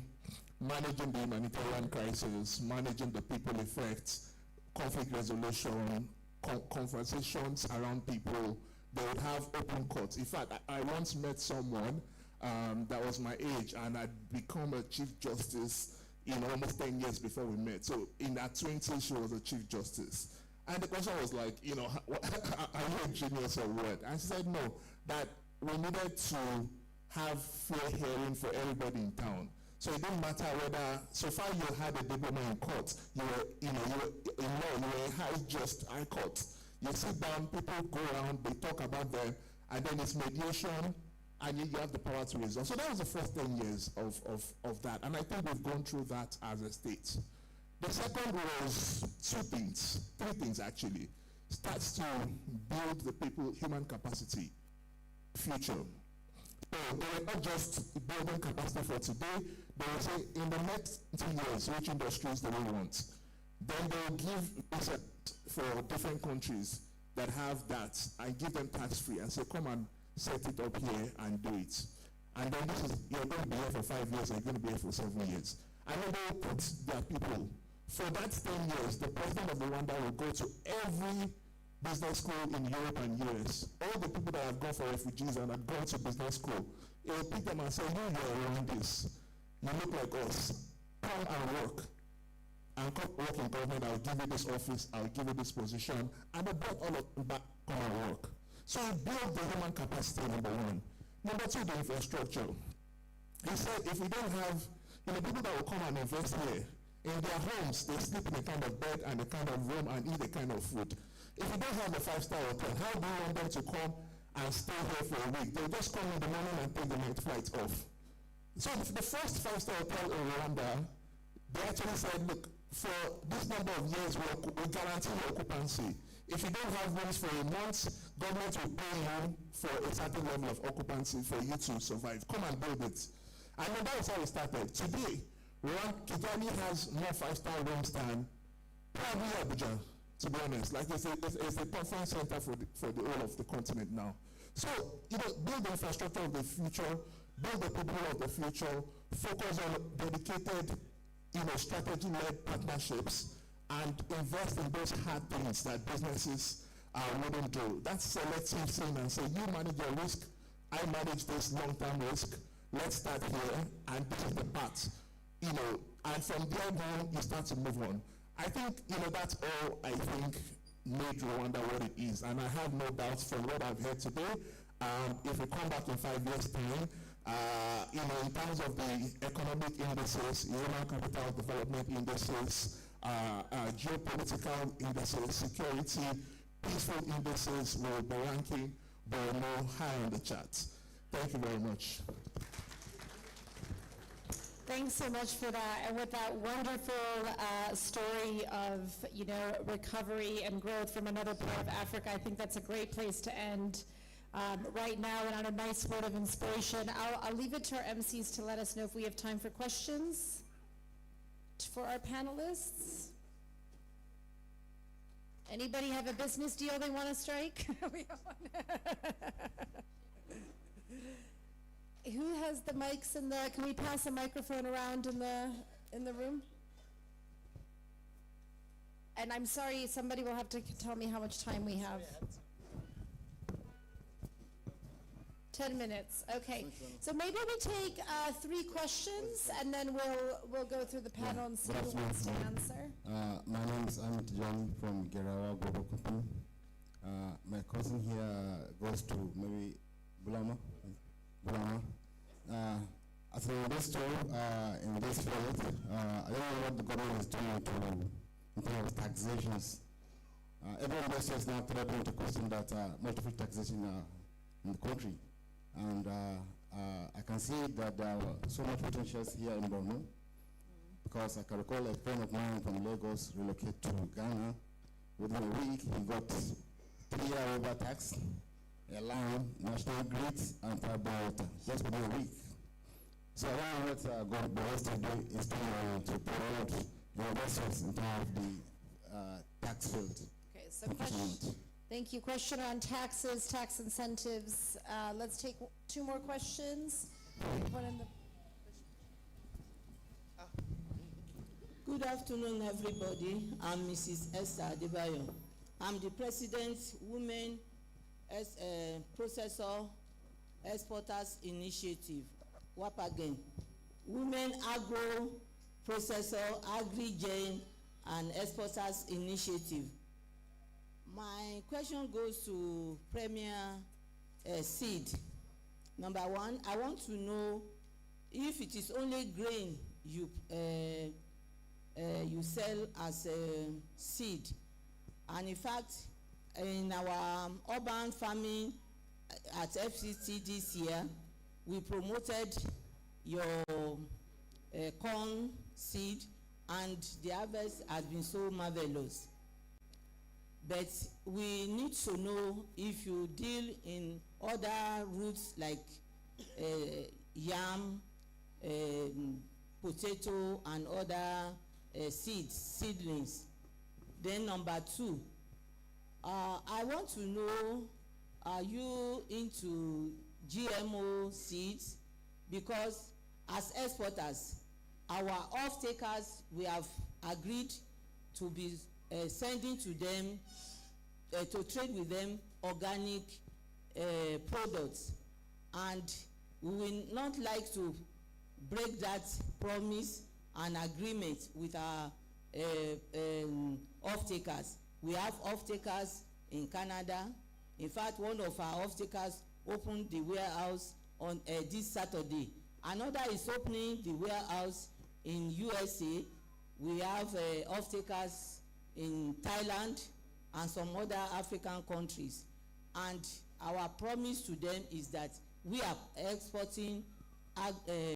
managing the humanitarian crisis, managing the people effects, conflict resolution, conversations around people. They would have open courts. In fact, I once met someone that was my age, and I'd become a chief justice almost 10 years before we met. So in her 20s, she was a chief justice. And the question was like, are you a genius or what? And she said, no, that we needed to have fair hearing for everybody in town. So it didn't matter whether, so far you had a diploma in court, you were in law, you were high court. You sit down, people go around, they talk about them, and then it's mediation, and you have the power to resolve. So that was the first 10 years of that. And I think we've gone through that as a state. The second was three things actually. Starts to build the people human capacity, future. So they were not just building capacity for today, they will say in the next 2 years, which industries do we want? Then they'll give research for different countries that have that and give them tax-free and say, come and set it up here and do it. And then you're going to be here for 5 years, you're going to be here for 7 years. And then they will put their people. For that 10 years, the president of Rwanda will go to every business school in Europe and US. All the people that have gone for refugees and have gone to business school, he will pick them and say, you are around this. You look like us. Come and work. And come work in government, I'll give you this office, I'll give you this position. And they brought all of them back, come and work. So he built the human capacity, number one. Number two, the infrastructure. He said, if we don't have, people that will come and invest here, in their homes, they sleep in a kind of bed and a kind of room and eat a kind of food. If you don't have a 5-star hotel, how do you want them to come and stay here for a week? They'll just come in the morning and take the night flight off. So the first 5-star hotel in Rwanda, they actually said, look, for this number of years, we guarantee your occupancy. If you don't have rooms for a month, government will pay you for a certain level of occupancy for you to survive. Come and build it. And then that was how it started. Today, Kigali has more 5-star rooms than probably Abuja, to be honest. Like it's a conference center for the whole of the continent now. So, build the infrastructure of the future, build the people of the future, focus on dedicated, strategy-led partnerships, and invest in those hard things that businesses wouldn't do. That's selective thing and say, you manage your risk, I manage this long-term risk, let's start here, and this is the path. And from there on, you start to move on. I think, that's all I think made Rwanda what it is. And I have no doubts from what I've heard today. If we come back in 5 years' time, in terms of the economic indices, human capital development indices, geopolitical indices, security, peaceful indices will be ranking Borno high on the charts. Thank you very much.
Thanks so much for that. And with that wonderful story of, recovery and growth from another part of Africa, I think that's a great place to end right now, and on a nice word of inspiration. I'll leave it to our MCs to let us know if we have time for questions for our panelists. Anybody have a business deal they want to strike? We have one. Who has the mics can we pass a microphone around in the room? And I'm sorry, somebody will have to tell me how much time we have. 10 minutes, okay. So maybe we take 3 questions and then we'll go through the panel and see who wants to answer.
My name is Amit John from Gerawa Global Company. My cousin here goes to maybe Bulama. As an investor in this field, I don't know what the government is doing in terms of taxations. Every investor is now threatening to question that multiple taxation in the country. And I can see that there are so much potentials here in Borno, because I can recall a friend of mine from Lagos relocated to Ghana. Within a week, he got 3-year over tax, a land, national grid, and fiber water, just within a week. So I don't know what the rest of the is doing to promote investors in terms of the tax field.
Okay, so question. Thank you. Question on taxes, tax incentives. Let's take 2 more questions. One in the
Good afternoon, everybody. I'm Mrs. Esther Adebayo. I'm the President, Women Processor Exporters Initiative, WAPAGEN, Women Agro Processor, Agri-Gen, and Exporters Initiative. My question goes to Premier Seed. Number 1, I want to know if it is only grain you sell as a seed, and in fact, in our urban farming at FCT this year, we promoted your corn seed, and the harvest has been so marvelous. But we need to know if you deal in other roots like yam, potato, and other seedlings. Then number 2, I want to know, are you into GMO seeds? Because as exporters, our off-takers, we have agreed to be sending to them, to trade with them organic products. And we will not like to break that promise and agreement with our off-takers. We have off-takers in Canada. In fact, one of our off-takers opened the warehouse on this Saturday. Another is opening the warehouse in USA. We have off-takers in Thailand and some other African countries. And our promise to them is that we are exporting